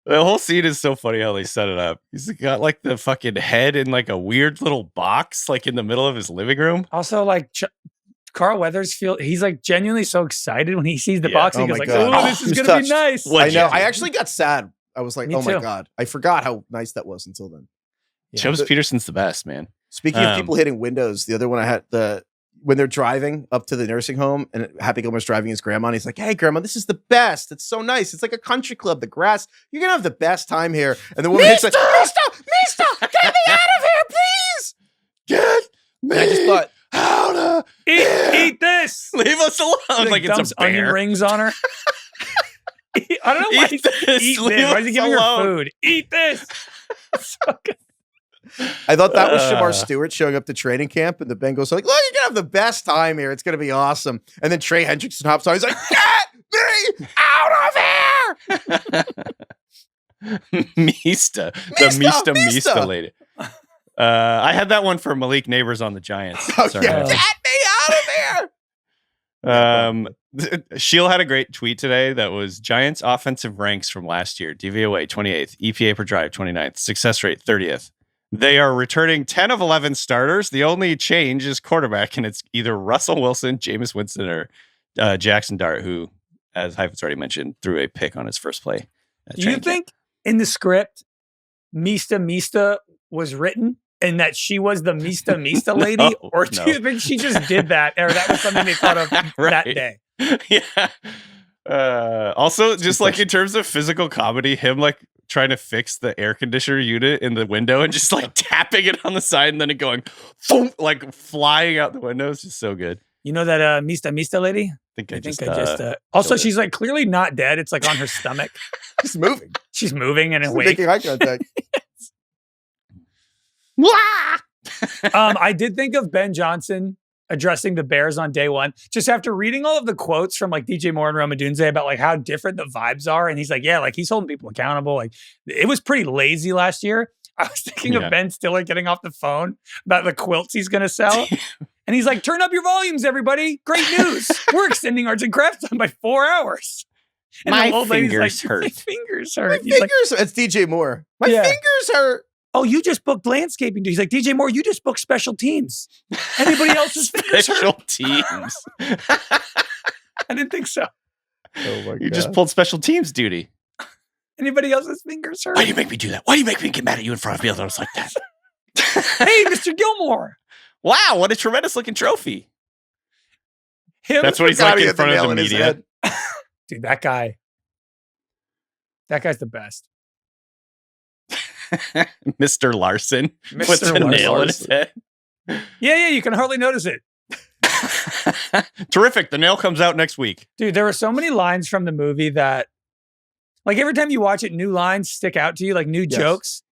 The whole scene is so funny how they set it up. He's got like the fucking head in like a weird little box, like in the middle of his living room. Also, like Carl Weathersfield, he's like genuinely so excited when he sees the box. And he goes like, oh, this is going to be nice. I know. I actually got sad. I was like, Me oh my too. God. I forgot how nice that was until then. Yeah. Chubbs Peterson's the best, man. Speaking of people hitting windows, the other one I had when they're driving up to the nursing home and Happy Gilmore's driving his grandma and he's like, hey grandma, this is the best. It's so nice. It's like a country club, the grass. You're going to have the best time here. And the woman hits like, Mister, get me out of here, please. Get me I just thought, out of eat this. Leave us alone. Like it's a bear. Onion rings on her. I don't know why he's eating this. Why is he giving her food? Eat this. So good. I thought that was Shamar Stewart showing up to training camp, and the Bengals are like, look, you're going to have the best time here. It's going to be awesome. And then Trey Hendrickson hops on. He's like, get me out of here. Mista. The Mista lady. I had that one for Malik Neighbors on the Giants. Sorry. Get me out of here. Sheil had a great tweet today that was Giants offensive ranks from last year. DVOA 28th, EPA per drive 29th, success rate 30th. They are returning 10 of 11 starters. The only change is quarterback, and it's either Russell Wilson, Jameis Winston, or Jackson Dart, who, as Heifetz already mentioned, threw a pick on his first play. Do you think in the script, Mista was written and that she was the Mista lady? Or do you think she just did that? Or that was something they thought of that day? Yeah. Also, just like in terms of physical comedy, him like trying to fix the air conditioner unit in the window and just like tapping it on the side and then it going boom, like flying out the window is just so good. You know that Mista lady? I think I just also, she's like clearly not dead. It's like on her stomach. She's moving. She's moving and awake. Making eye contact. I did think of Ben Johnson addressing the Bears on day one, just after reading all of the quotes from like DJ Moore and Roma Dunze about like how different the vibes are. And he's like, yeah, like he's holding people accountable. Like it was pretty lazy last year. I was thinking of Ben Stiller getting off the phone about the quilts he's going to sell. And he's like, turn up your volumes, everybody. Great news. We're extending arts and crafts time by 4 hours. And my the old lady's fingers like, hurt. My fingers hurt. My fingers. It's DJ Moore. My fingers hurt. Oh, you just booked landscaping. He's like, DJ Moore, you just booked special teams. Anybody else's fingers hurt? Special teams. I didn't think so. Oh my God. You just pulled special teams duty. Anybody else's fingers hurt? Why do you make me do that? Why do you make me get mad at you in front of people like that? Hey, Mr. Gilmore. Wow, what a tremendous looking trophy. That's what he's like in front of the media. Dude, that guy's the best. Mr. Larson. Mr. Puts a nail in his head. Yeah, you can hardly notice it. Terrific. The nail comes out next week. Dude, there were so many lines from the movie that, like, every time you watch it, new lines stick out to you, like new jokes.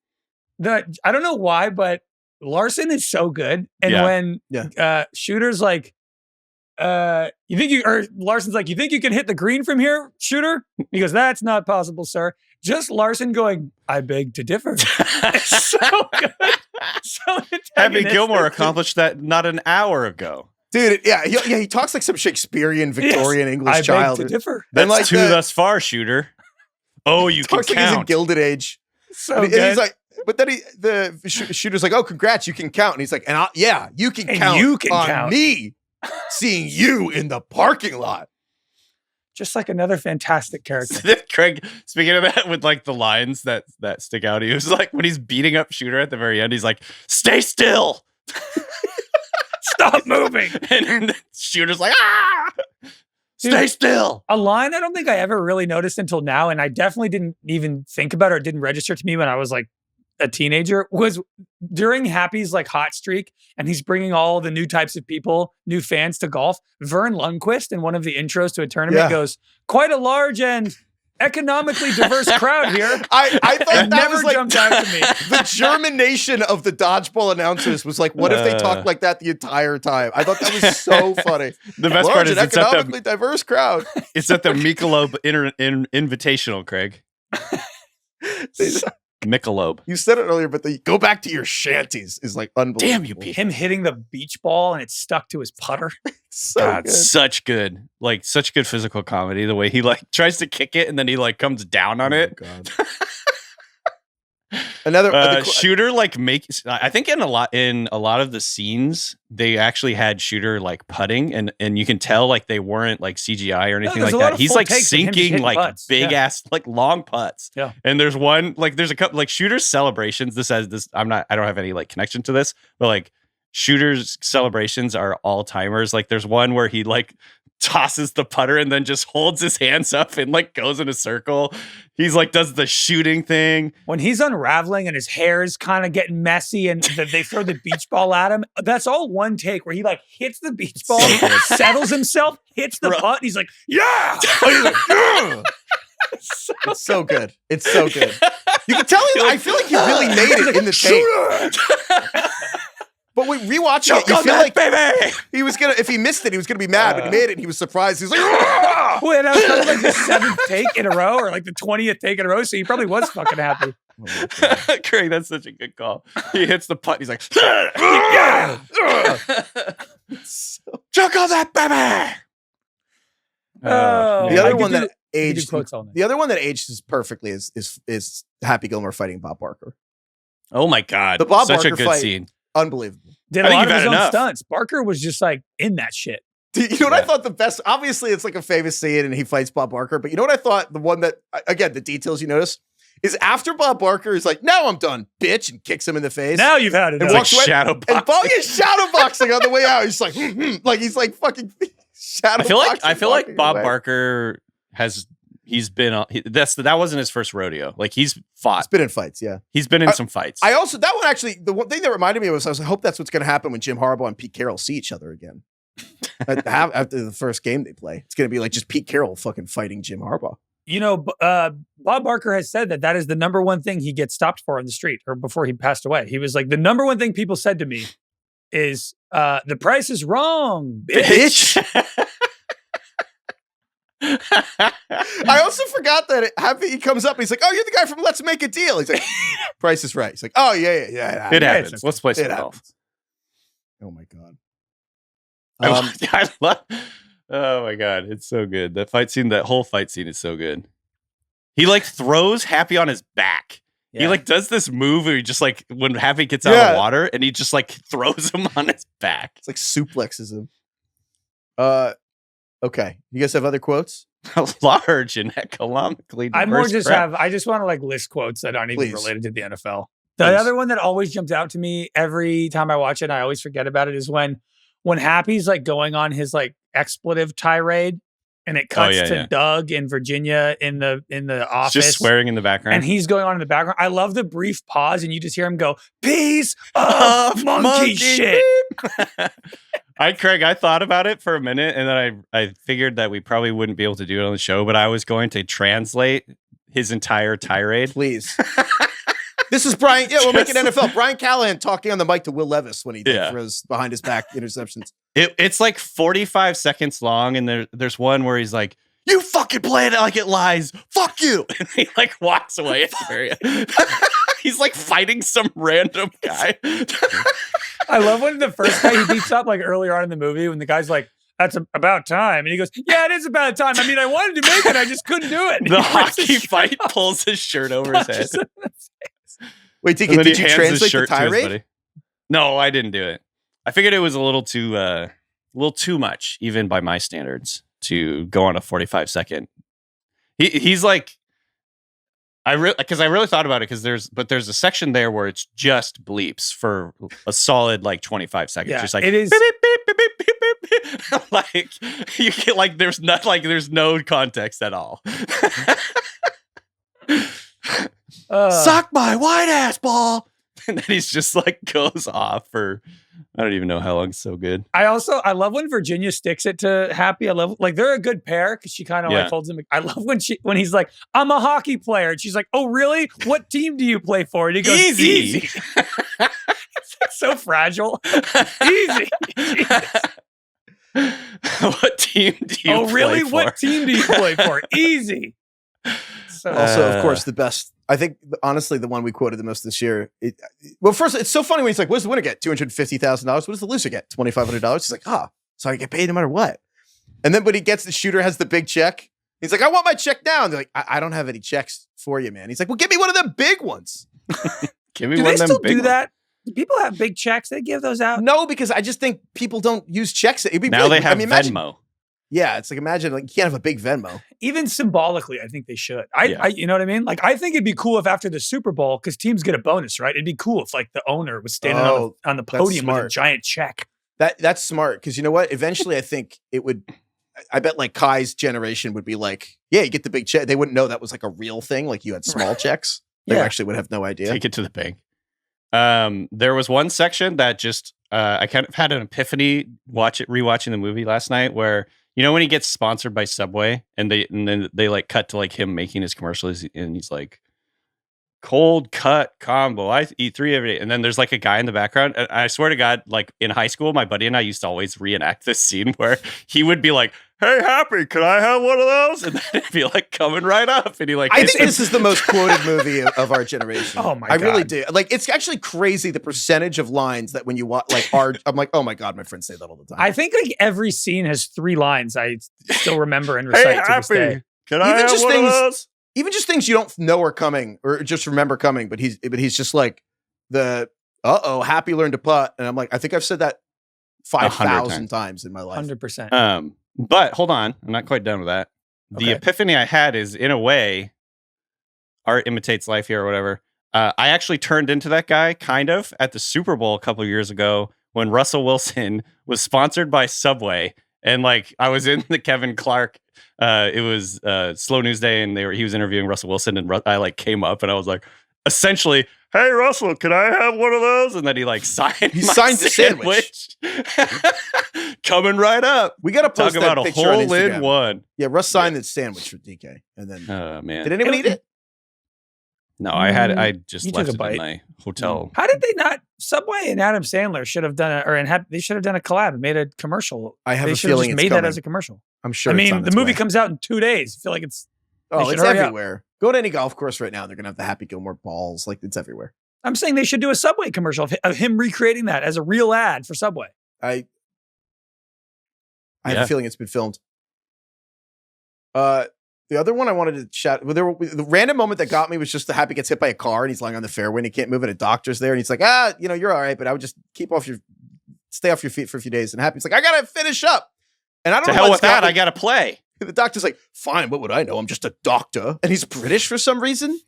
I don't know why, but Larson is so good. And when Shooter's like, Larson's like, you think you can hit the green from here, Shooter? He goes, that's not possible, sir. Just Larson going, I beg to differ. It's so good. So Happy Gilmore accomplished that not an hour ago. Dude, he talks like some Shakespearean Victorian English child. I beg to differ. That's like two thus far, Shooter. Oh, you can count. Like he's in Gilded Age. So and he's like, but then the Shooter's like, oh, congrats, you can count. And he's like, you can count on me seeing you in the parking lot. Just like another fantastic character. Craig, speaking of that, with like the lines that stick out, he was like, when he's beating up Shooter at the very end, he's like, stay still. Stop moving. And Shooter's like, stay still. A line I don't think I ever really noticed until now, and I definitely didn't even think about it or didn't register to me when I was like a teenager, was during Happy's like hot streak, and he's bringing all the new types of people, new fans to golf. Vern Lundquist in one of the intros to a tournament goes, quite a large and economically diverse crowd here. I thought that never was like jumped out to me. The Germanation of the dodgeball announcers was like, what if they talked like that the entire time? I thought that was so funny. The best part is it's economically diverse crowd. It's at the Michelob Invitational, Craig. Michelob. You said it earlier, but the go back to your shanties is like unbelievable. Damn you, Pete. Him hitting the beach ball and it stuck to his putter. So good. Such good. Like such good physical comedy. The way he like tries to kick it and then he like comes down on it. God. Another Shooter like makes. I think in a lot of the scenes they actually had Shooter like putting and you can tell like they weren't like CGI or anything like that. He's like sinking like putts. big ass like long putts. Yeah. And there's a couple like Shooter's celebrations. I don't have any like connection to this, but like Shooter's celebrations are all timers. Like there's one where he like tosses the putter and then just holds his hands up and like goes in a circle. He's like does the shooting thing. When he's unraveling and his hair is kind of getting messy and they throw the beach ball at him, that's all one take where he like hits the beach ball, settles himself, hits the putt, and he's like, yeah! It's so good. It's so good. You can tell I feel like he really made it in the tape. But rewatching it, you feel like baby! He was gonna, if he missed it, he was gonna be mad, but he made it and he was surprised. He was like, wait, that was probably like the 7th take in a row or like the 20th take in a row, so he probably was fucking happy. Craig, that's such a good call. He hits the putt, he's like, choke on that baby! The other one that aged perfectly is Happy Gilmore fighting Bob Barker. Oh my God. The Bob Such Barker a good fight, scene. Unbelievable. Did a lot of his own stunts. Barker was just like in that shit. You know what I thought the best? Obviously, it's like a famous scene and he fights Bob Barker. But you know what I thought? The one that, again, the details you notice is after Bob Barker is like, now I'm done, bitch, and kicks him in the face. Now you've had it. And walks away. Shadow boxing. And Bob is shadow boxing on the way out. He's like, like he's like fucking shadow boxing. I feel like Bob Barker has. He's been on. That wasn't his first rodeo. Like he's fought. He's been in fights. Yeah, he's been in some fights. I also that one actually. The one thing that reminded me of was I hope that's what's going to happen when Jim Harbaugh and Pete Carroll see each other again. After the first game they play, it's going to be like just Pete Carroll fucking fighting Jim Harbaugh. You know, Bob Barker has said that is the number one thing he gets stopped for on the street, or before he passed away. He was like, the number one thing people said to me is, the price is wrong, bitch. I also forgot that he comes up and he's like, oh, you're the guy from Let's Make a Deal. He's like, price is right. He's like, oh, yeah. It happens. Let's play some golf. Oh, my God. I love. Oh, my God. It's so good. That whole fight scene is so good. He like throws Happy on his back. Yeah. He like does this move where he just like, when Happy gets out of the water and he just like throws him on his back. It's like suplexes him. Okay. You guys have other quotes? Large and economically diverse. I just want to like list quotes that aren't even related to the NFL. The other one that always jumped out to me every time I watch it, I always forget about it, is when Happy's like going on his like expletive tirade and it cuts to Doug in Virginia in the office. Just swearing in the background. And he's going on in the background. I love the brief pause and you just hear him go, piece of monkey shit. Craig, I thought about it for a minute, and then I figured that we probably wouldn't be able to do it on the show, but I was going to translate his entire tirade. Please. This is Brian. Yeah, we'll make it NFL. Brian Callahan talking on the mic to Will Levis when he throws behind his back interceptions. It's like 45 seconds long, and there's one where he's like, "You fucking play it like it lies. Fuck you!" And he like walks away. He's like fighting some random guy. I love when the first guy he beats up like earlier on in the movie when the guy's like, "That's about time," and he goes, "Yeah, it is about time. I mean, I wanted to make it, I just couldn't do it." The hockey fight pulls his shirt over his head. Wait, did you translate the tirade? No, I didn't do it. I figured it was a little too much, even by my standards, to go on a 45-second. He's like, I really thought about it because there's a section there where it's just bleeps for a solid like 25 seconds. Yeah, just like it is. Beep, beep, beep, beep, beep, beep, beep. Like you get like there's no context at all. Suck my white ass ball. And then he's just like goes off for I don't even know how long. It's so good. I love when Virginia sticks it to Happy. I love like they're a good pair because she kind of like holds him. I love when he's like, "I'm a hockey player," and she's like, "Oh really? What team do you play for?" And he goes, "Easy." It's like so fragile. Easy. What team do you? Oh really? Play for? What team do you play for? Easy. So, also, of course, the best. I think, honestly, the one we quoted the most this year. Well, first, it's so funny when he's like, "What does the winner get? $250,000. What does the loser get? $2,500." He's like, so I get paid no matter what. And then when he gets the shooter has the big check, he's like, "I want my check now." And they're like, I don't have any checks for you, man." He's like, "Well, give me one of them big ones." Give me do one they of them still big do ones. that? Do people have big checks? They give those out? No, because I just think people don't use checks. It'd be Now really, they have imagine, Venmo. Yeah, it's like imagine like you can't have a big Venmo. Even symbolically, I think they should. I you know what I mean? Like I think it'd be cool if after the Super Bowl, because teams get a bonus, right? It'd be cool if like the owner was standing on the podium with a giant check. That's smart because you know what? Eventually, I think it would. I bet like Kai's generation would be like, "Yeah, you get the big check." They wouldn't know that was like a real thing. Like you had small checks. They actually would have no idea. Take it to the bank. There was one section that just I kind of had an epiphany rewatching the movie last night where. You know when he gets sponsored by Subway and then they like cut to like him making his commercials and he's like cold cut combo. I eat 3 every day. And then there's like a guy in the background. And I swear to God, like in high school, my buddy and I used to always reenact this scene where he would be like, "Hey, Happy, can I have one of those?" And then it'd be like coming right up. And he like, I think this is the most quoted movie of our generation. Oh my God. I really do. Like, it's actually crazy the percentage of lines that when you watch, like, I'm like, oh my God, my friends say that all the time. I think like every scene has 3 lines I still remember and recite "Hey, to this day. Happy, can I have one of those?" Even just things you don't know are coming or just remember coming, but he's just like Happy learned to putt. And I'm like, I think I've said that 5,000 times in my life. 100%. But hold on, I'm not quite done with that. The epiphany I had is, in a way, art imitates life here or whatever. I actually turned into that guy kind of at the Super Bowl a couple of years ago when Russell Wilson was sponsored by Subway. And like I was in the Kevin Clark, it was Slow News Day, and he was interviewing Russell Wilson, and I like came up and I was like, essentially, "Hey Russell, can I have one of those?" And then he like signed the sandwich. Coming right up. We got to post talk that about a picture on hole in Instagram. one. Yeah, Russ signed the sandwich for DK, and then oh man, did anyone eat it? No, I just You left took a it in bite. my hotel. How did they not? Subway and Adam Sandler should have done they should have done a collab and made a commercial. I have they a should have feeling just it's made coming. that as a commercial. I'm sure. I it's mean, on the its movie way. comes out in 2 days. I feel like it's. Oh, it's hurry up. everywhere. Go to any golf course right now. They're gonna have the Happy Gilmore balls. Like it's everywhere. I'm saying they should do a Subway commercial of him recreating that as a real ad for Subway. I have a feeling it's been filmed. The other one I wanted to chat. Well, the random moment that got me was just the Happy gets hit by a car and he's lying on the fairway and he can't move and a doctor's there and he's like, you're all right, but I would just stay off your feet for a few days. And Happy's like, I gotta finish up. And I don't To know hell what's with that, happening. I gotta play. The doctor's like, fine, what would I know? I'm just a doctor. And he's British for some reason.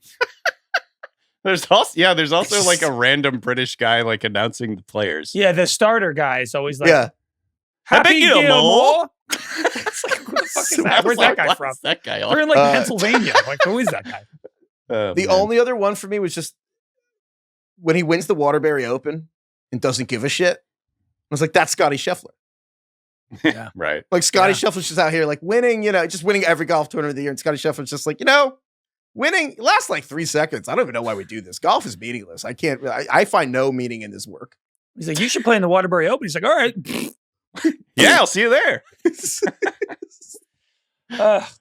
There's also like a random British guy like announcing the players. Yeah, the starter guy is always like, Yeah. Happy Gilmore. Gilmore. It's like, who the fuck is that? Where's that guy from? That guy They're in like Pennsylvania. Like, who is that guy? The only other one for me was just when he wins the Waterbury Open and doesn't give a shit. I was like, that's Scotty Scheffler. Yeah. Right. Like Scotty Scheffler's just out here like winning, just winning every golf tournament of the year. And Scotty Scheffler's just like, winning lasts like 3 seconds. I don't even know why we do this. Golf is meaningless. I find no meaning in this work. He's like, you should play in the Waterbury Open. He's like, all right. Yeah, I'll see you there.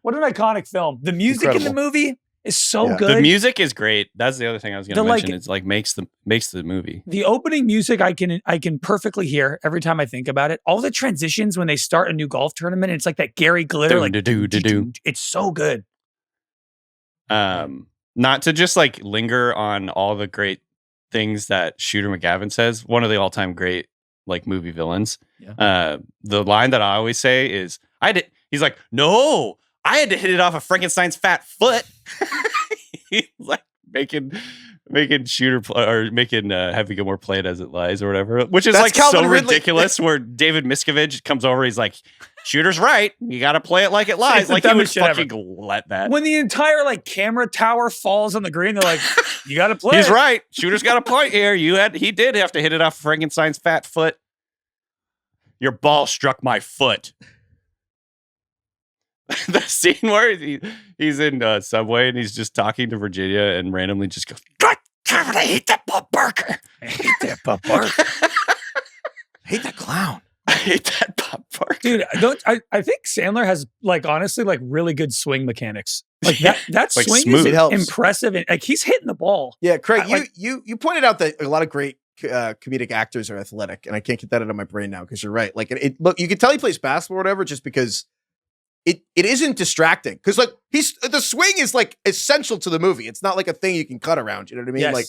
What an iconic film. The music in the movie is so good. The music is great. That's the other thing I was going to mention. It's like makes the movie. The opening music I can perfectly hear every time I think about it. All the transitions when they start a new golf tournament, it's like that Gary Glitter. It's so good. Not to just like linger on all the great things that Shooter McGavin says. One of the all-time great like movie villains. Yeah. The line that I always say is, he's like, no, I had to hit it off of Frankenstein's fat foot. He's like making Shooter or making Happy Gilmore play it as it lies or whatever, which is like Calvin so Ridley. Ridiculous. Where David Miscavige comes over, he's like, Shooter's right. You got to play it like it lies. Like he would fucking let that. When the entire like camera tower falls on the green, they're like, you got to play. He's right. Shooter's got a point here. He did have to hit it off Frankenstein's fat foot. Your ball struck my foot. The scene where he's in Subway and he's just talking to Virginia and randomly just goes, God damn it, I hate that Bob Barker. I hate that Bob Barker. I hate that clown. I hate that Bob Barker. Dude, I think Sandler has like honestly like really good swing mechanics. Like that like swing smooth. is impressive and like he's hitting the ball. Yeah, Craig, you pointed out that a lot of great comedic actors are athletic, and I can't get that out of my brain now because you're right. Like look, you can tell he plays basketball or whatever just because it isn't distracting because like the swing is like essential to the movie. It's not like a thing you can cut around. You know what I mean? Yes. Like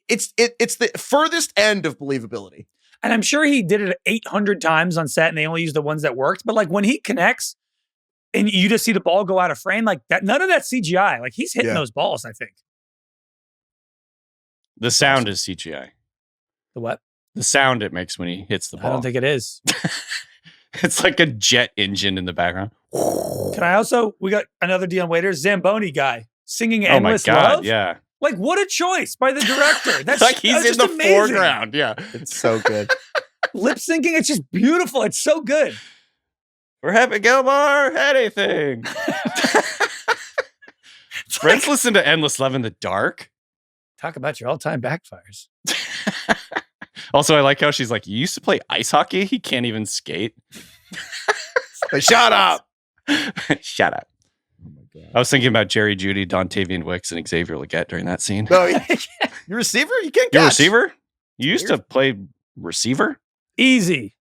it's the furthest end of believability. And I'm sure he did it 800 times on set and they only used the ones that worked. But like when he connects and you just see the ball go out of frame, like that, none of that CGI. Like he's hitting those balls, I think. The sound is CGI. The what? The sound it makes when he hits the ball. I don't think it is. It's like a jet engine in the background. We got another Dion Waiters, Zamboni guy singing Endless Love. Oh my God, yeah. Like, what a choice by the director. That's like he's in the amazing. Foreground. Yeah. It's so good. Lip syncing, it's just beautiful. It's so good. For Happy Gilmore, anything. Friends listen to Endless Love in the dark. Talk about your all-time backfires. Also, I like how she's like, you used to play ice hockey? He can't even skate. Shut up. Shut up. Oh my God. I was thinking about Jerry Judy, Dontavian Wicks, and Xavier Legette during that scene. No, you're receiver? You can't catch. You're a receiver? You used to play receiver? Easy.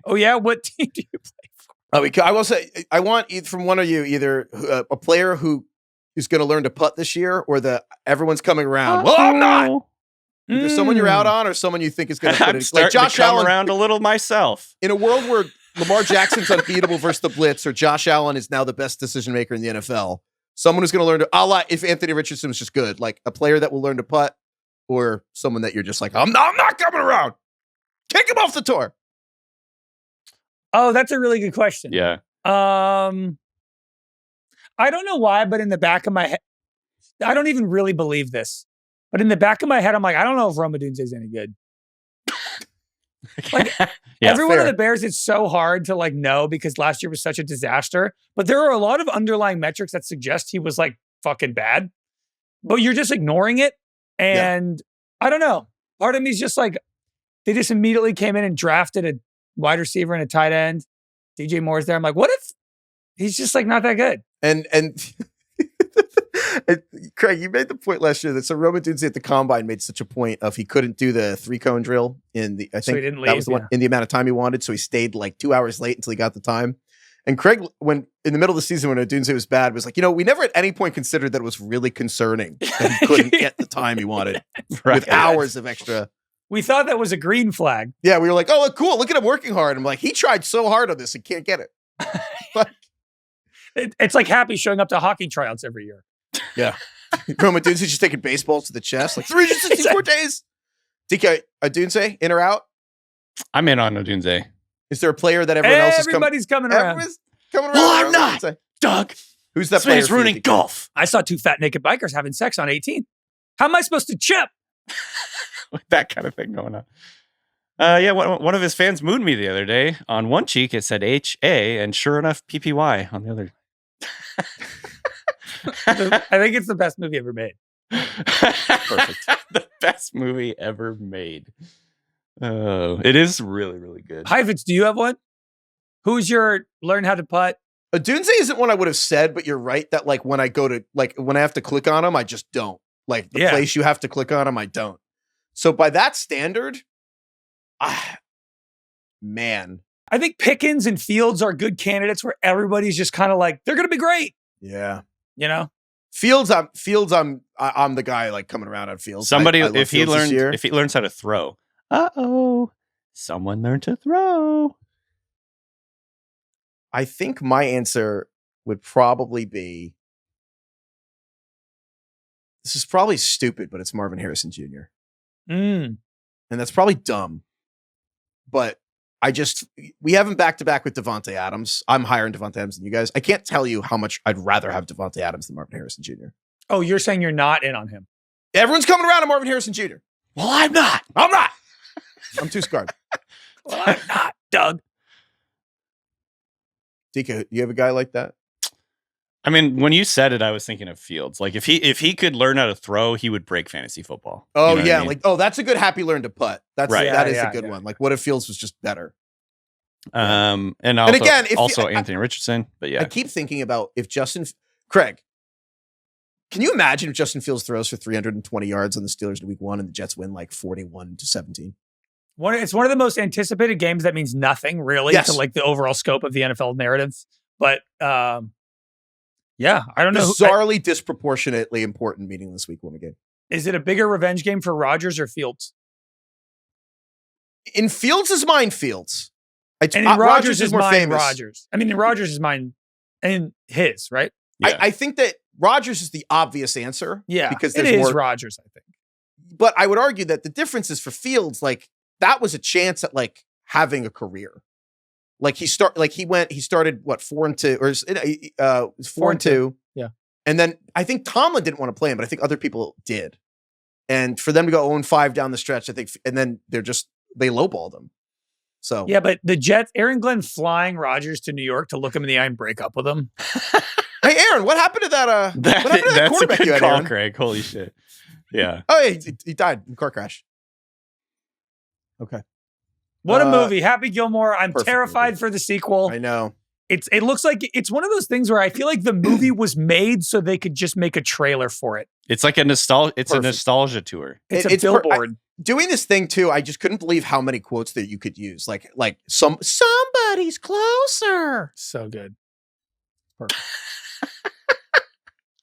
Oh, yeah? What team do you play for? I will say, I want from one of you either a player who is going to learn to putt this year or everyone's coming around. Well, I'm not. Either someone you're out on or someone you think is going to put it. Like Josh Allen around a little myself. In a world where Lamar Jackson's unbeatable versus the blitz or Josh Allen is now the best decision maker in the NFL, someone who's going to learn to, if Anthony Richardson was just good, like a player that will learn to putt or someone that you're just like, I'm not coming around. Kick him off the tour. Oh, that's a really good question. Yeah. I don't know why, but in the back of my head, I don't even really believe this. But in the back of my head, I'm like, I don't know if Rome Odunze's any good. Like everyone in the Bears, it's so hard to like know because last year was such a disaster. But there are a lot of underlying metrics that suggest he was like fucking bad. But you're just ignoring it. And I don't know. Part of me is just like, they just immediately came in and drafted a wide receiver and a tight end. DJ Moore's there. I'm like, what if he's just like not that good? And Craig, you made the point last year that Rome Odunze at the combine made such a point of he couldn't do the 3-cone drill in the, I think that was the one in the amount of time he wanted. So he stayed like 2 hours late until he got the time. And Craig, when in the middle of the season when Odunze was bad, was like, we never at any point considered that it was really concerning that he couldn't get the time he wanted with hours of extra. We thought that was a green flag. Yeah, we were like, oh, cool. Look at him working hard. I'm like, he tried so hard on this and can't get it. But it's like Happy showing up to hockey tryouts every year. Yeah. Rome Odunze just taking baseballs to the chest, like 364 days. DK Odunze, in or out? I'm in on Odunze. Is there a player that everyone else is Everybody's coming around? Everyone's coming around. Well, I'm not. Doug. Who's that player? He's ruining golf. I saw 2 fat naked bikers having sex on 18. How am I supposed to chip? With that kind of thing going on. Yeah, one of his fans mooned me the other day. On one cheek, it said H-A, and sure enough, PPY on the other. I think it's the best movie ever made. Perfect. The best movie ever made. Oh, it is really, really good. Heifetz, do you have one? Who's your learn how to putt? Dunze isn't one I would have said, but you're right that like when I go to when I have to click on them, I just don't. Like the place you have to click on them, I don't. So by that standard, man. I think Pickens and Fields are good candidates where everybody's just kind of like, they're going to be great. Yeah. You know? Fields, I'm the guy like coming around on Fields. Somebody, if he learns how to throw, someone learned to throw. I think my answer would probably be, this is probably stupid, but it's Marvin Harrison Jr. And that's probably dumb, but we have him back to back with Devontae Adams. I'm higher in Devontae Adams than you guys. I can't tell you how much I'd rather have Devontae Adams than Marvin Harrison Jr. Oh, you're saying you're not in on him? Everyone's coming around on Marvin Harrison Jr. Well, I'm not. I'm too scarred. Well, I'm not, Doug. DK, you have a guy like that? I mean, when you said it, I was thinking of Fields. Like if he could learn how to throw, he would break fantasy football. Oh, you know yeah. I mean? Like, that's a good happy learn to putt. That is a good one. Like, what if Fields was just better? And also Anthony Richardson. But yeah. I keep thinking about if Craig, can you imagine if Justin Fields throws for 320 yards on the Steelers in week 1 and the Jets win like 41-17? It's one of the most anticipated games that means nothing really to like the overall scope of the NFL narratives. But yeah, I don't know. Bizarrely disproportionately important meaningless week 1 game. Is it a bigger revenge game for Rodgers or Fields? In Fields' mind, Fields. And in Rodgers' more mind, famous. Rodgers. I mean, in Rodgers' mind and his, right? Yeah. I think that Rodgers is the obvious answer. Yeah, because it is Rodgers, I think. But I would argue that the difference is for Fields, like, that was a chance at like having a career. Like he started 4-2 or 4-2. Yeah. And then I think Tomlin didn't want to play him, but I think other people did. And for them to go 0-5 down the stretch, I think, and then they lowballed him. So yeah, but the Jets, Aaron Glenn flying Rodgers to New York to look him in the eye and break up with him. Hey, Aaron, what happened to that? What happened to that quarterback you had, call, Aaron? Craig. Holy shit. Yeah. Oh, yeah, he died in a car crash. Okay. What a movie. Happy Gilmore. I'm terrified movie for the sequel. I know. It looks like it's one of those things where I feel like the movie was made so they could just make a trailer for it. It's like a nostalgia tour. It's a billboard. Doing this thing too, I just couldn't believe how many quotes that you could use. Like somebody's closer. So good. Perfect.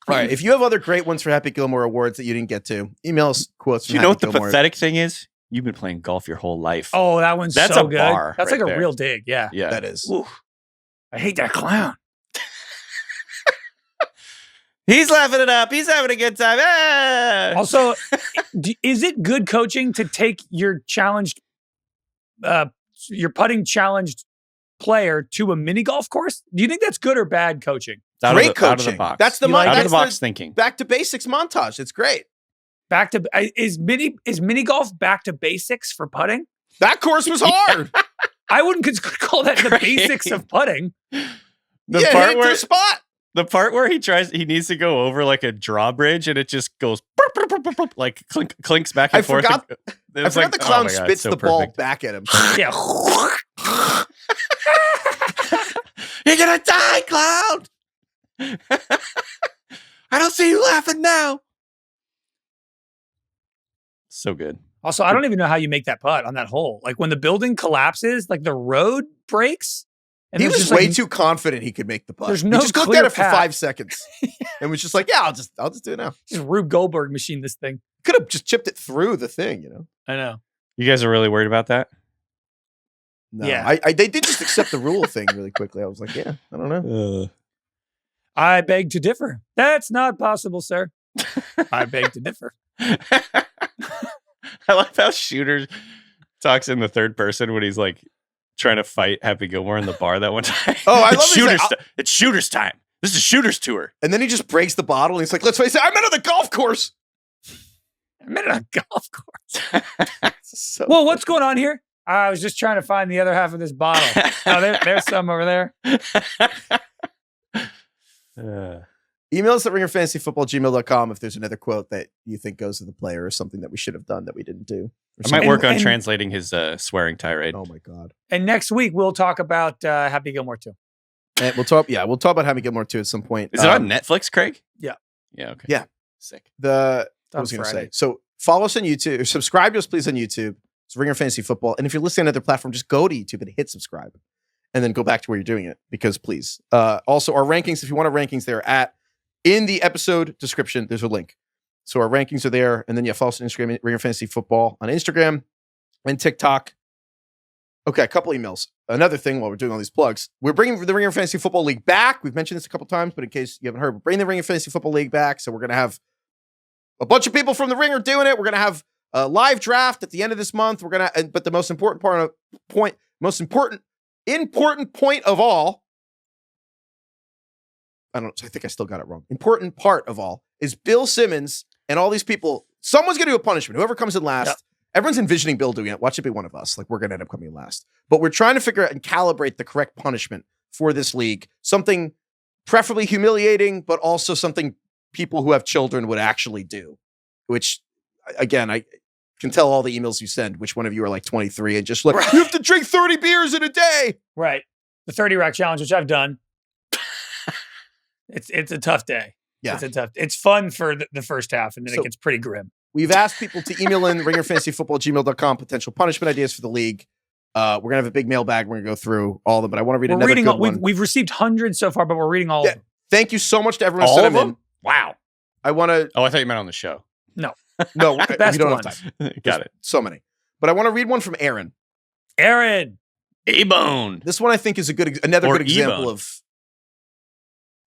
All right. If you have other great ones for Happy Gilmore awards that you didn't get to, email us quotes from You know what Happy the pathetic thing is? You've been playing golf your whole life. Oh, that's That's so a good. bar That's right like a there. real dig. Yeah. Yeah. That is. Oof. I hate that clown. He's laughing it up. He's having a good time. Ah! Also, is it good coaching to take your putting challenged player to a mini golf course? Do you think that's good or bad coaching? Great coaching. Out of the box. That's the out of the box thinking. Back to basics montage. It's great. Is mini golf back to basics for putting? That course was hard. I wouldn't call that the basics of putting. The part where he needs to go over like a drawbridge and it just goes like clinks back and forth. I forgot the clown spits the ball back at him. Yeah. You're gonna die, clown. I don't see you laughing now. So good. Also, I don't even know how you make that putt on that hole. Like when the building collapses, like the road breaks. And he was way too confident he could make the putt. There's no he just looked at it for 5 seconds and was just like, "Yeah, I'll just do it now." Just Rube Goldberg machine this thing. Could have just chipped it through the thing, you know. I know. You guys are really worried about that? No, yeah. They did just accept the rule thing really quickly. I was like, yeah, I don't know. I beg to differ. That's not possible, sir. I beg to differ. I like how Shooter talks in the third person when he's like trying to fight Happy Gilmore in the bar that one time. Oh, I love it. It's Shooter's time. This is Shooter's tour. And then he just breaks the bottle. And he's like, let's face it, I'm out on the golf course. I'm at a golf course. Well, what's going on here? I was just trying to find the other half of this bottle. Oh, there's some over there. Email us at ringerfantasyfootball@gmail.com if there's another quote that you think goes to the player or something that we should have done that we didn't do. I might work on translating his swearing tirade. Oh my God. And next week we'll talk about Happy Gilmore 2. And we'll talk about Happy Gilmore 2 at some point. Is it on Netflix, Craig? Yeah. Yeah, okay. Yeah. Sick. What was I going to say? So follow us on YouTube, or subscribe to us please on YouTube. It's Ringer Fantasy Football. And if you're listening on another platform, just go to YouTube and hit subscribe. And then go back to where you're doing it, because please. Also, our rankings, if you want our rankings, they're in the episode description, there's a link. So our rankings are there. And then follow us on Instagram, Ringer Fantasy Football on Instagram and TikTok. Okay, a couple emails. Another thing while we're doing all these plugs, we're bringing the Ringer Fantasy Football League back. We've mentioned this a couple times, but in case you haven't heard, we're bringing the Ringer Fantasy Football League back. So we're going to have a bunch of people from the Ringer doing it. We're going to have a live draft at the end of this month. But the most important point of all, I think I still got it wrong. Important part of all is Bill Simmons and all these people. Someone's going to do a punishment. Whoever comes in last. Yep. Everyone's envisioning Bill doing it. Watch it be one of us. Like, we're going to end up coming last. But we're trying to figure out and calibrate the correct punishment for this league. Something preferably humiliating, but also something people who have children would actually do. Which, again, I can tell all the emails you send which one of you are like 23 and just like, right. You have to drink 30 beers in a day. Right. The 30 rack challenge, which I've done. It's a tough day. Yeah. It's fun for the first half, and then it gets pretty grim. We've asked people to email in ringerfantasyfootball@gmail.com potential punishment ideas for the league. We're going to have a big mailbag. We're going to go through all of them, but I want to read another good one. We've received hundreds so far, but we're reading all of them. Thank you so much to everyone who sent them in. Wow. I want to... Oh, I thought you meant on the show. No, we don't have time. Got it. So many. But I want to read one from Aaron. A-Bone. This one I think is another good example of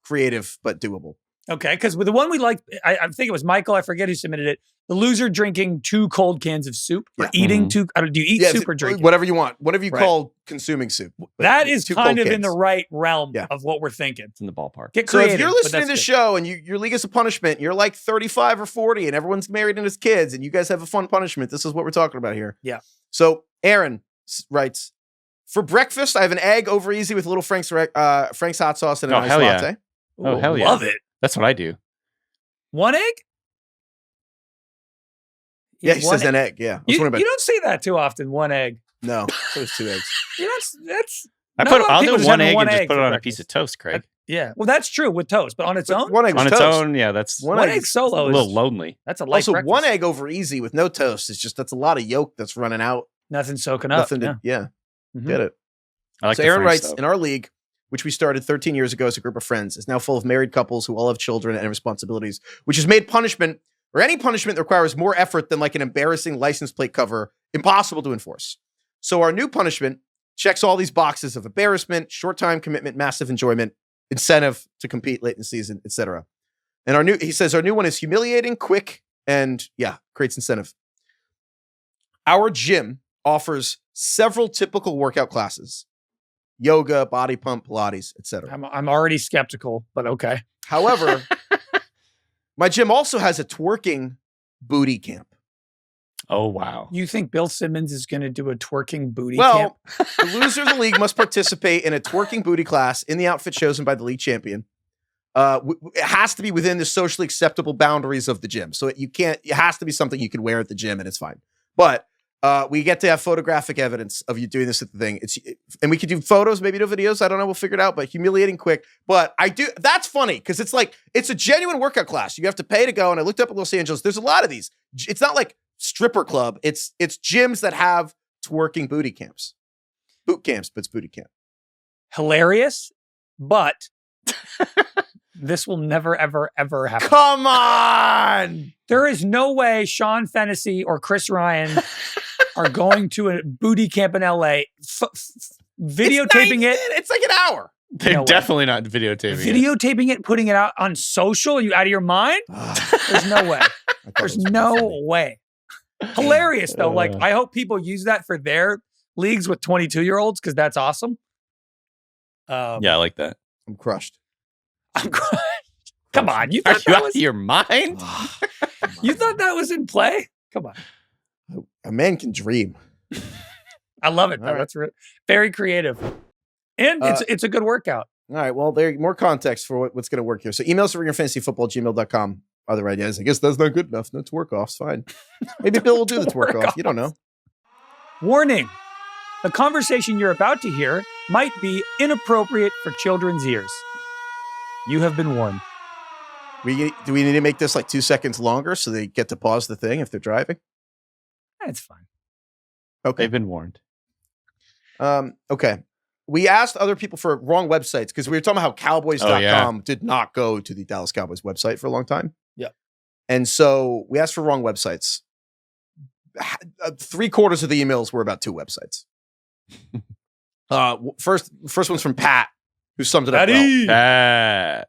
creative but doable. Okay, because with the one we like, I think it was Michael, I forget who submitted it. The loser drinking 2 cold cans of soup or eating 2. Do you eat soup or drink? Whatever you want. Whatever you call consuming soup. That is kind of in the right realm of what we're thinking. It's in the ballpark. Get creative, so if you're listening to the show and your league is a punishment, you're like 35 or 40 and everyone's married and has kids and you guys have a fun punishment, this is what we're talking about here. Yeah. So Aaron writes, for breakfast, I have an egg over easy with little Frank's hot sauce and a nice latte. Yeah. Oh, hell yeah. Love it. That's what I do. 1 egg? Yeah, he says an egg. Yeah. You don't see that too often, 1 egg. No, it was 2 eggs. I'll do 1 egg and just put it on a piece of toast, Craig. Yeah. Well, that's true with toast, but on its own? 1 egg on toast. Its own, yeah, that's... 1 egg solo is a little lonely. That's a light also, breakfast. 1 egg over easy with no toast is that's a lot of yolk that's running out. Nothing soaking up. Get it. I like so Aaron writes, in our league, which we started 13 years ago as a group of friends, is now full of married couples who all have children and responsibilities, which has made punishment, or any punishment that requires more effort than like an embarrassing license plate cover, impossible to enforce. So our new punishment checks all these boxes of embarrassment, short time commitment, massive enjoyment, incentive to compete late in the season, etc. And he says our new one is humiliating, quick, and creates incentive. Our gym offers several typical workout classes. Yoga, body pump, Pilates, etc. I'm already skeptical, but okay. However, my gym also has a twerking booty camp. Oh, wow. You think Bill Simmons is going to do a twerking booty camp? Well, the loser of the league must participate in a twerking booty class in the outfit chosen by the league champion. It has to be within the socially acceptable boundaries of the gym. So it has to be something you can wear at the gym and it's fine. But we get to have photographic evidence of you doing this at the thing. And we could do photos, maybe no videos. I don't know. We'll figure it out, but humiliating quick. But that's funny because it's a genuine workout class. You have to pay to go. And I looked up in Los Angeles. There's a lot of these. It's not like stripper club. It's gyms that have twerking booty camps. Boot camps, but it's booty camp. Hilarious, but this will never, ever, ever happen. Come on! There is no way Sean Fennessy or Chris Ryan are going to a booty camp in LA, videotaping it. It's like an hour. They're definitely not videotaping it, putting it out on social. Are you out of your mind? There's no way. There's no way. Hilarious, though. I hope people use that for their leagues with 22-year-olds because that's awesome. Yeah, I like that. I'm crushed. Come on. You thought that was out of your mind? You thought that was in play? Come on. A man can dream. I love it. Right. That's very creative. And it's a good workout. All right. Well, there more context for what's going to work here. So emails for ringerfantasyfootball@gmail.com. Other ideas. I guess that's not good enough. No twerk-offs. Fine. Maybe Bill will do the twerk-off. You don't know. Warning. The conversation you're about to hear might be inappropriate for children's ears. You have been warned. Do we need to make this like 2 seconds longer so they get to pause the thing if they're driving? That's fine. Okay. They've been warned. Okay. We asked other people for wrong websites because we were talking about how Cowboys.com did not go to the Dallas Cowboys website for a long time. Yeah. And so we asked for wrong websites. 3/4 of the emails were about 2 websites. First one's from Pat, who summed it up well. Pat.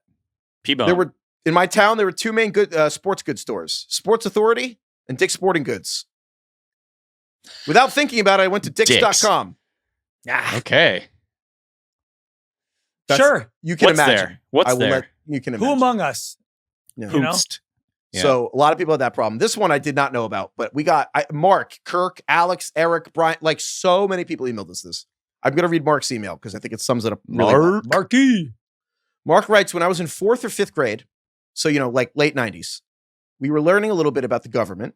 P-Bone. In my town, there were 2 main sports goods stores, Sports Authority and Dick's Sporting Goods. Without thinking about it, I went to Dick's.com. Okay. Sure. You can imagine. What's there? You can imagine. Who among us? Yeah. You know? Yeah. So a lot of people had that problem. This one I did not know about, but we got Mark, Kirk, Alex, Eric, Brian, like so many people emailed us this. I'm going to read Mark's email because I think it sums it up really well. Marky. Mark writes, when I was in 4th or 5th grade, so, like late 90s, we were learning a little bit about the government.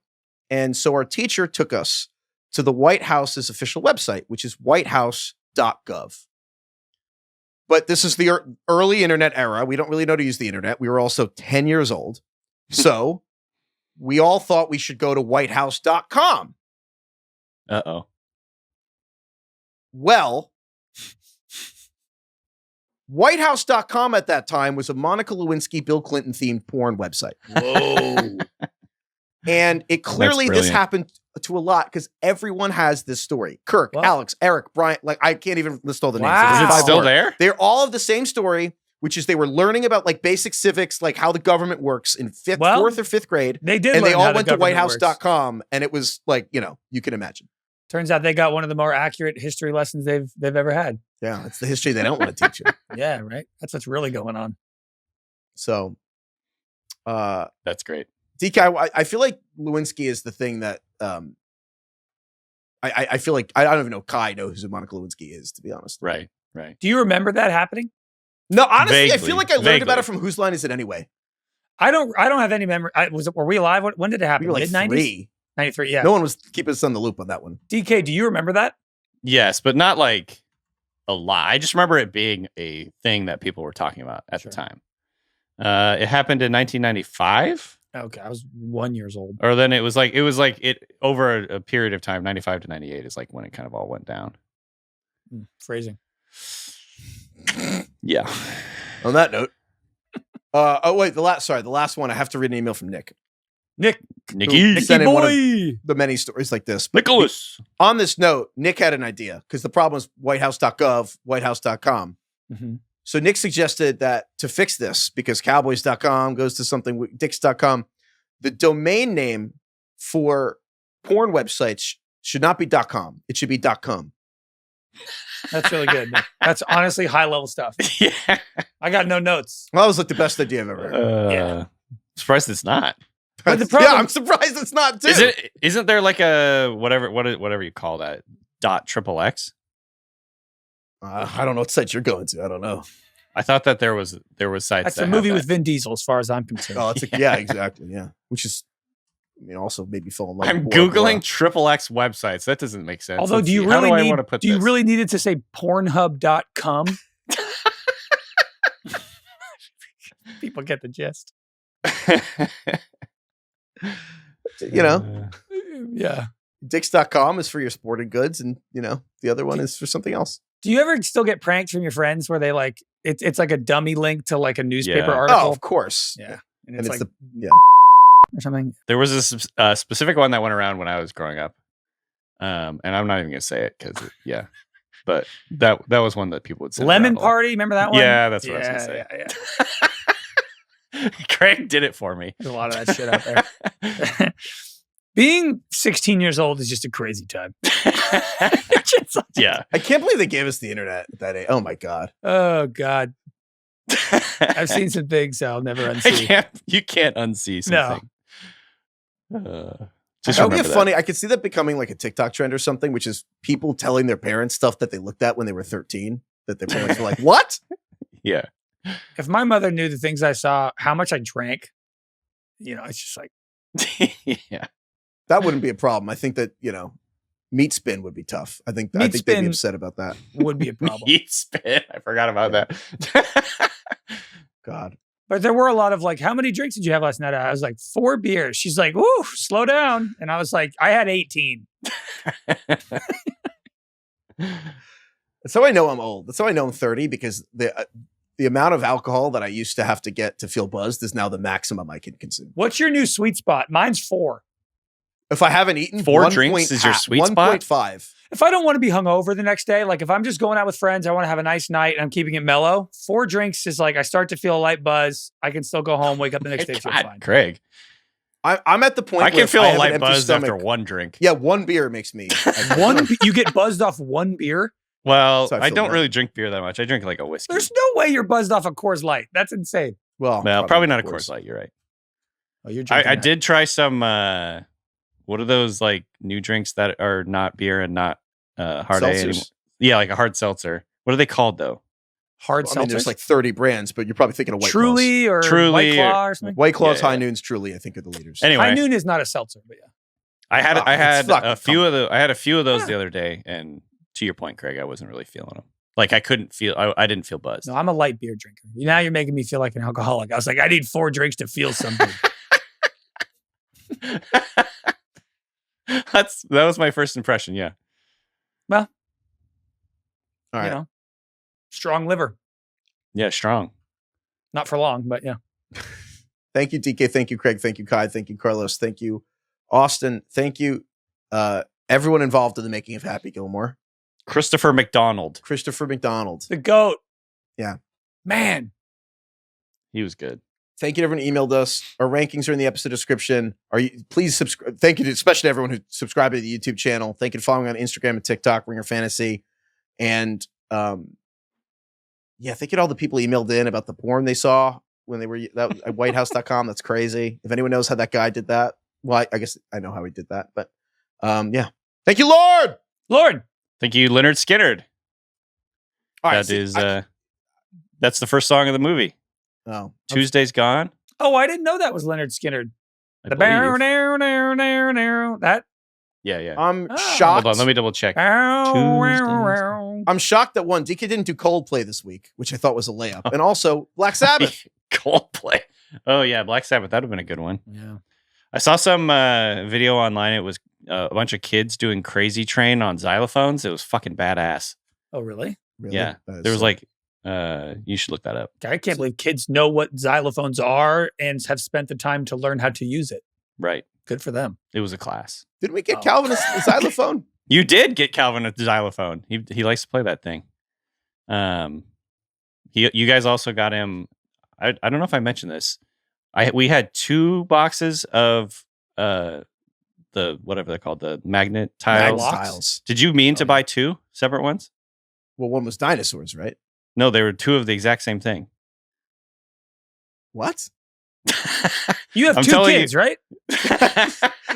And so our teacher took us to the White House's official website, which is whitehouse.gov. But this is the early internet era. We don't really know to use the internet. We were also 10 years old. So we all thought we should go to whitehouse.com. Uh-oh. Well, whitehouse.com at that time was a Monica Lewinsky, Bill Clinton themed porn website. Whoa. And it clearly, this happened to a lot because everyone has this story. Kirk, Alex, Eric, Brian, like I can't even list all the names. Wow. Is it still there? They're all of the same story, which is they were learning about like basic civics, like how the government works in 4th or 5th grade. They did. And they all went to whitehouse.com and it was like, you can imagine. Turns out they got one of the more accurate history lessons they've ever had. Yeah, it's the history they don't want to teach you. Yeah, right. That's what's really going on. So that's great. DK, I feel like Lewinsky is the thing that I feel like I don't even know Kai knows who Monica Lewinsky is, to be honest. Right. Do you remember that happening? No, honestly, Vaguely, I feel like I learned about it from Whose Line Is It Anyway? I don't have any memory. Were we alive? When did it happen? We were like Mid-90s? 93, yeah. No one was keeping us on the loop on that one. DK, do you remember that? Yes, but not like a lot. I just remember it being a thing that people were talking about at the time. It happened in 1995. Okay, I was 1 year old. Or then it was like over a period of time, 95 to 98 is like when it kind of all went down. Phrasing. Yeah. On that note, the last one. I have to read an email from Nicky boy. The many stories like this. Nicholas. On this note, Nick had an idea because the problem is whitehouse.gov, whitehouse.com. Mm-hmm. So Nick suggested that to fix this, because cowboys.com goes to something, dicks.com, the domain name for porn websites should not be .com. It should be .com. That's really good. That's honestly high level stuff. Yeah. I got no notes. Well, that was like the best idea I've ever heard. Yeah. Surprised it's not. But the problem, I'm surprised it's not too. Isn't there like a whatever you call that .XXX? I don't know what site you're going to. I don't know. I thought that there was sites. That's a movie with Vin Diesel, as far as I'm concerned. Oh, it's yeah, exactly. Yeah, which is, also made me fall in love. I'm googling XXX websites. That doesn't make sense. Although, do you really need it to say Pornhub.com? People get the gist. Yeah. Dicks.com is for your sporting goods, and the other one is for something else. Do you ever still get pranked from your friends where they like it's like a dummy link to like a newspaper article? Oh, of course. Yeah. And it's like or something. There was a specific one that went around when I was growing up. And I'm not even gonna say it because but that was one that people would say. Lemon Party, remember that one? Yeah, that's what I was gonna say. Yeah. Craig did it for me. There's a lot of that shit out there. Being 16 years old is just a crazy time. Yeah. I can't believe they gave us the internet at that age. Oh my God. Oh God. I've seen some things I'll never unsee. You can't unsee something. No. That would be funny. I could see that becoming like a TikTok trend or something, which is people telling their parents stuff that they looked at when they were 13, that their parents were like, what? Yeah. If my mother knew the things I saw, how much I drank, it's just like. Yeah. That wouldn't be a problem. I think that, meat spin would be tough. I think they'd be upset about that. Would be a problem. Meat spin. I forgot about that. God. But there were a lot of like, how many drinks did you have last night? I was like, 4 beers. She's like, woo, slow down. And I was like, I had 18. That's how I know I'm old. That's how I know I'm 30, because the amount of alcohol that I used to have to get to feel buzzed is now the maximum I can consume. What's your new sweet spot? Mine's 4. If I haven't eaten, 4 drinks is your sweet spot? 1.5. If I don't want to be hungover the next day, like if I'm just going out with friends, I want to have a nice night and I'm keeping it mellow, 4 drinks is like I start to feel a light buzz. I can still go home, wake up the next day, feel fine. Craig. I'm at the point I where can feel a a light buzz after 1 drink. Yeah, 1 beer makes me. You get buzzed off 1 beer? Well, I don't really drink beer that much. I drink like a whiskey. There's no way you're buzzed off a Coors Light. That's insane. Well, probably not a Coors Light. You're right. Oh, you're drinking I did try some. What are those like new drinks that are not beer and not hard A anymore? Yeah, like a hard seltzer. What are they called though? Hard seltzer. There's like 30 brands, but you're probably thinking of White Truly Claws. or White Claw or something. White Claws, High Noons, Truly, I think are the leaders. Anyway, High Noon is not a seltzer, but yeah. I had a few of those Yeah. the other day, and to your point, Craig, I wasn't really feeling them. Like I couldn't feel. I didn't feel buzzed. No, I'm a light beer drinker. Now you're making me feel like an alcoholic. I was like, I need 4 drinks to feel something. That was my first impression. Yeah. Well, all right. Strong liver. Yeah, strong. Not for long, but yeah. Thank you, DK. Thank you, Craig. Thank you, Kai. Thank you, Carlos. Thank you, Austin. Thank you, everyone involved in the making of Happy Gilmore. Christopher McDonald. The GOAT. Yeah. Man. He was good. Thank you to everyone who emailed us. Our rankings are in the episode description. Please subscribe. Thank you especially to everyone who subscribed to the YouTube channel. Thank you for following on Instagram and TikTok, Ringer Fantasy. And thank you to all the people who emailed in about the porn they saw when they were at whitehouse.com. That's crazy. If anyone knows how that guy did that, well, I guess I know how he did that. But yeah. Thank you, Lord. Thank you, Leonard Skinner. All right, that's the first song of the movie. Oh, Tuesday's Gone. Oh, I didn't know that was Leonard Skinner. That. Yeah. I'm shocked. Hold on, let me double check. I'm shocked that DK didn't do Coldplay this week, which I thought was a layup. And also Black Sabbath. Coldplay. Oh yeah, Black Sabbath. That would have been a good one. Yeah. I saw some video online. It was a bunch of kids doing Crazy Train on xylophones. It was fucking badass. Oh, really? Yeah. There was like, you should look that up. I can't believe kids know what xylophones are and have spent the time to learn how to use it. Right. Good for them. It was a class. Didn't we get Calvin a xylophone? You did get Calvin a xylophone. He likes to play that thing. You guys also got him. I don't know if I mentioned this. We had 2 boxes of the whatever they're called, the magnet tiles. Did you mean to buy 2 separate ones? Well, one was dinosaurs, right? No, they were 2 of the exact same thing. What? You have 2 kids, right?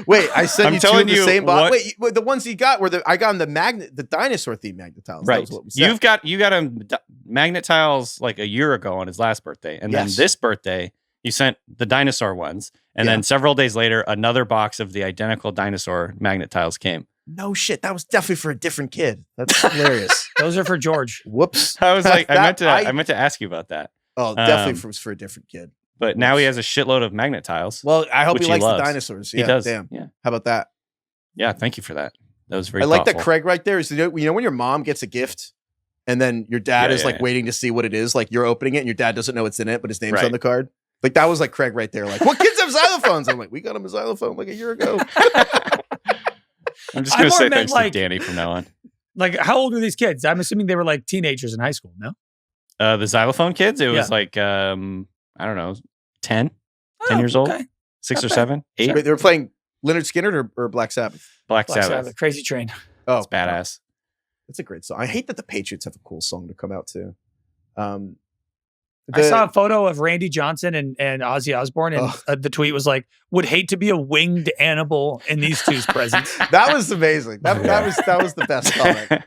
Wait, I sent you 2 of the same box. Wait, the ones you got I got him the dinosaur themed magnet tiles. Right. That was what we said. You got him magnet tiles like a year ago on his last birthday, and then this birthday you sent the dinosaur ones, and then several days later another box of the identical dinosaur magnet tiles came. No shit, that was definitely for a different kid. That's hilarious. Those are for George. Whoops. I was like, I meant to ask you about that. Oh, definitely for a different kid. But now he has a shitload of magnet tiles. Well, I hope he likes the dinosaurs. Yeah, he does. Damn. Yeah. How about that? Yeah, thank you for that. That was very I like thoughtful. that Craig right there. Is when your mom gets a gift and then your dad is waiting to see what it is. Like you're opening it and your dad doesn't know what's in it, but his name's on the card. Like that was like Craig right there. Like, what kids have xylophones? I'm like, we got him a xylophone like a year ago. I'm just going to say thanks to Danny from now on. Like, how old were these kids? I'm assuming they were like teenagers in high school, no? The xylophone kids, it was like, I don't know, 10 years old, 6 or 7, 8. Wait, they were playing Leonard Skinner or Black Sabbath? Black Sabbath. Crazy Train. Oh, it's badass. That's a great song. I hate that the Patriots have a cool song to come out to. I saw a photo of Randy Johnson and Ozzy Osbourne, and the tweet was like, "Would hate to be a winged animal in these two's presence." That was amazing. That was the best comment.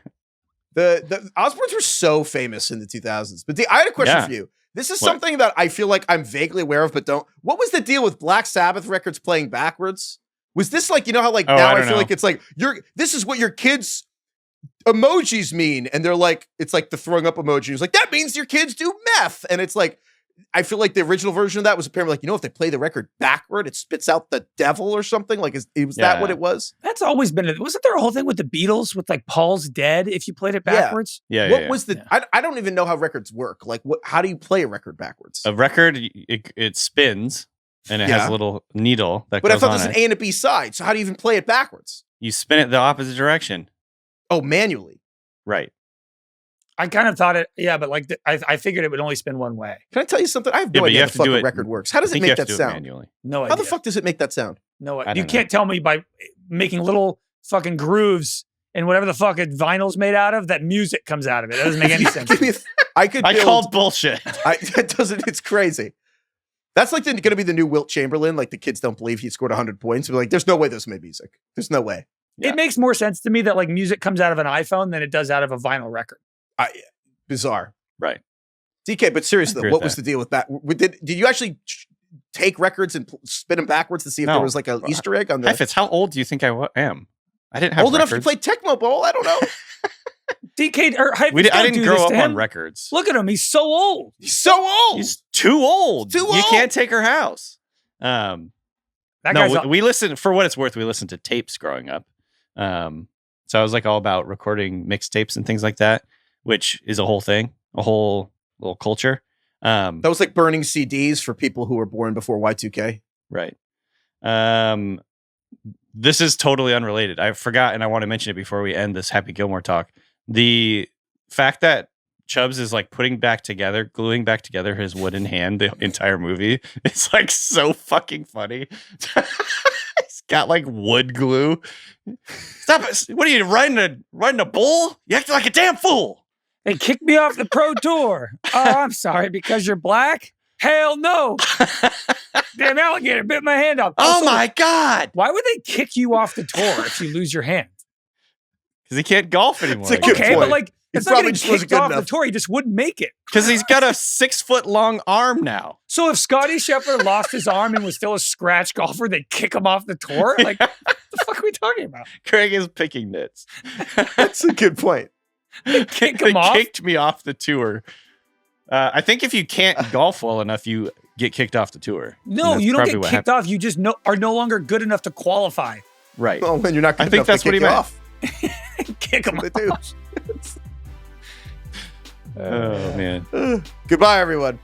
The Osbournes were so famous in the 2000s. But I had a question for you. This is something that I feel like I'm vaguely aware of, but don't. What was the deal with Black Sabbath records playing backwards? Was this like, you know how like now I feel like it's like this is what your kids emojis mean, and they're like, it's like the throwing up emoji. It's like, that means your kids do meth. And it's like, I feel like the original version of that was apparently like, if they play the record backward, it spits out the devil or something. Like, was that what it was? That's always been wasn't there a whole thing with the Beatles with like Paul's Dead if you played it backwards? What was the I don't even know how records work. Like, how do you play a record backwards? A record, it spins and it has a little needle that goes on. But I thought there's an A and a B side. So how do you even play it backwards? You spin it the opposite direction. Oh, manually. Right. I kind of thought but like I figured it would only spin one way. Can I tell you something? I have no idea how the fuck a record works. How does it make that sound? Manually. No idea. How the fuck does it make that sound? No idea. You can't tell me by making little fucking grooves and whatever the fuck vinyl's made out of, that music comes out of it. That doesn't make any sense. I called bullshit. It doesn't. It's crazy. That's like going to be the new Wilt Chamberlain. Like, the kids don't believe he scored 100 points. They're like, there's no way this made music. There's no way. It makes more sense to me that like music comes out of an iPhone than it does out of a vinyl record. Bizarre. Right. DK, but seriously, what was the deal with that? Did you actually take records and spin them backwards to see if there was like an Easter egg on the... Heifetz, how old do you think I am? I didn't have old enough to play Tecmo Bowl? I don't know. DK, or Heifetz, I didn't grow up on records. Look at him. He's so old. He's so old. He's too old. You can't take her house. We listened, for what it's worth, we listened to tapes growing up. So I was like all about recording mixtapes and things like that, which is a whole thing, a whole little culture. That was like burning CDs for people who were born before Y2K. Right. This is totally unrelated. I forgot, and I want to mention it before we end this Happy Gilmore talk. The fact that Chubbs is like gluing back together his wooden hand the entire movie. It's like so fucking funny. He's got like wood glue. Stop it. What are you riding a bull? You acting like a damn fool. They kicked me off the pro tour. Oh, I'm sorry, because you're black? Hell no. Damn alligator bit my hand off. Oh my God. Why would they kick you off the tour if you lose your hand? Because he can't golf anymore. It's a good point. But like, it's not getting kicked off the tour. He just wouldn't make it. Because he's got a 6-foot long arm now. So if Scotty Scheffler lost his arm and was still a scratch golfer, they'd kick him off the tour? Like, what the fuck are we talking about? Craig is picking nits. That's a good point. They kicked me off the tour. I think if you can't golf well enough, you get kicked off the tour. No, you don't get kicked off. You just are no longer good enough to qualify. Right. Well, when you're not good I think that's what he meant. Off. Kick him off. Oh, man. Goodbye, everyone.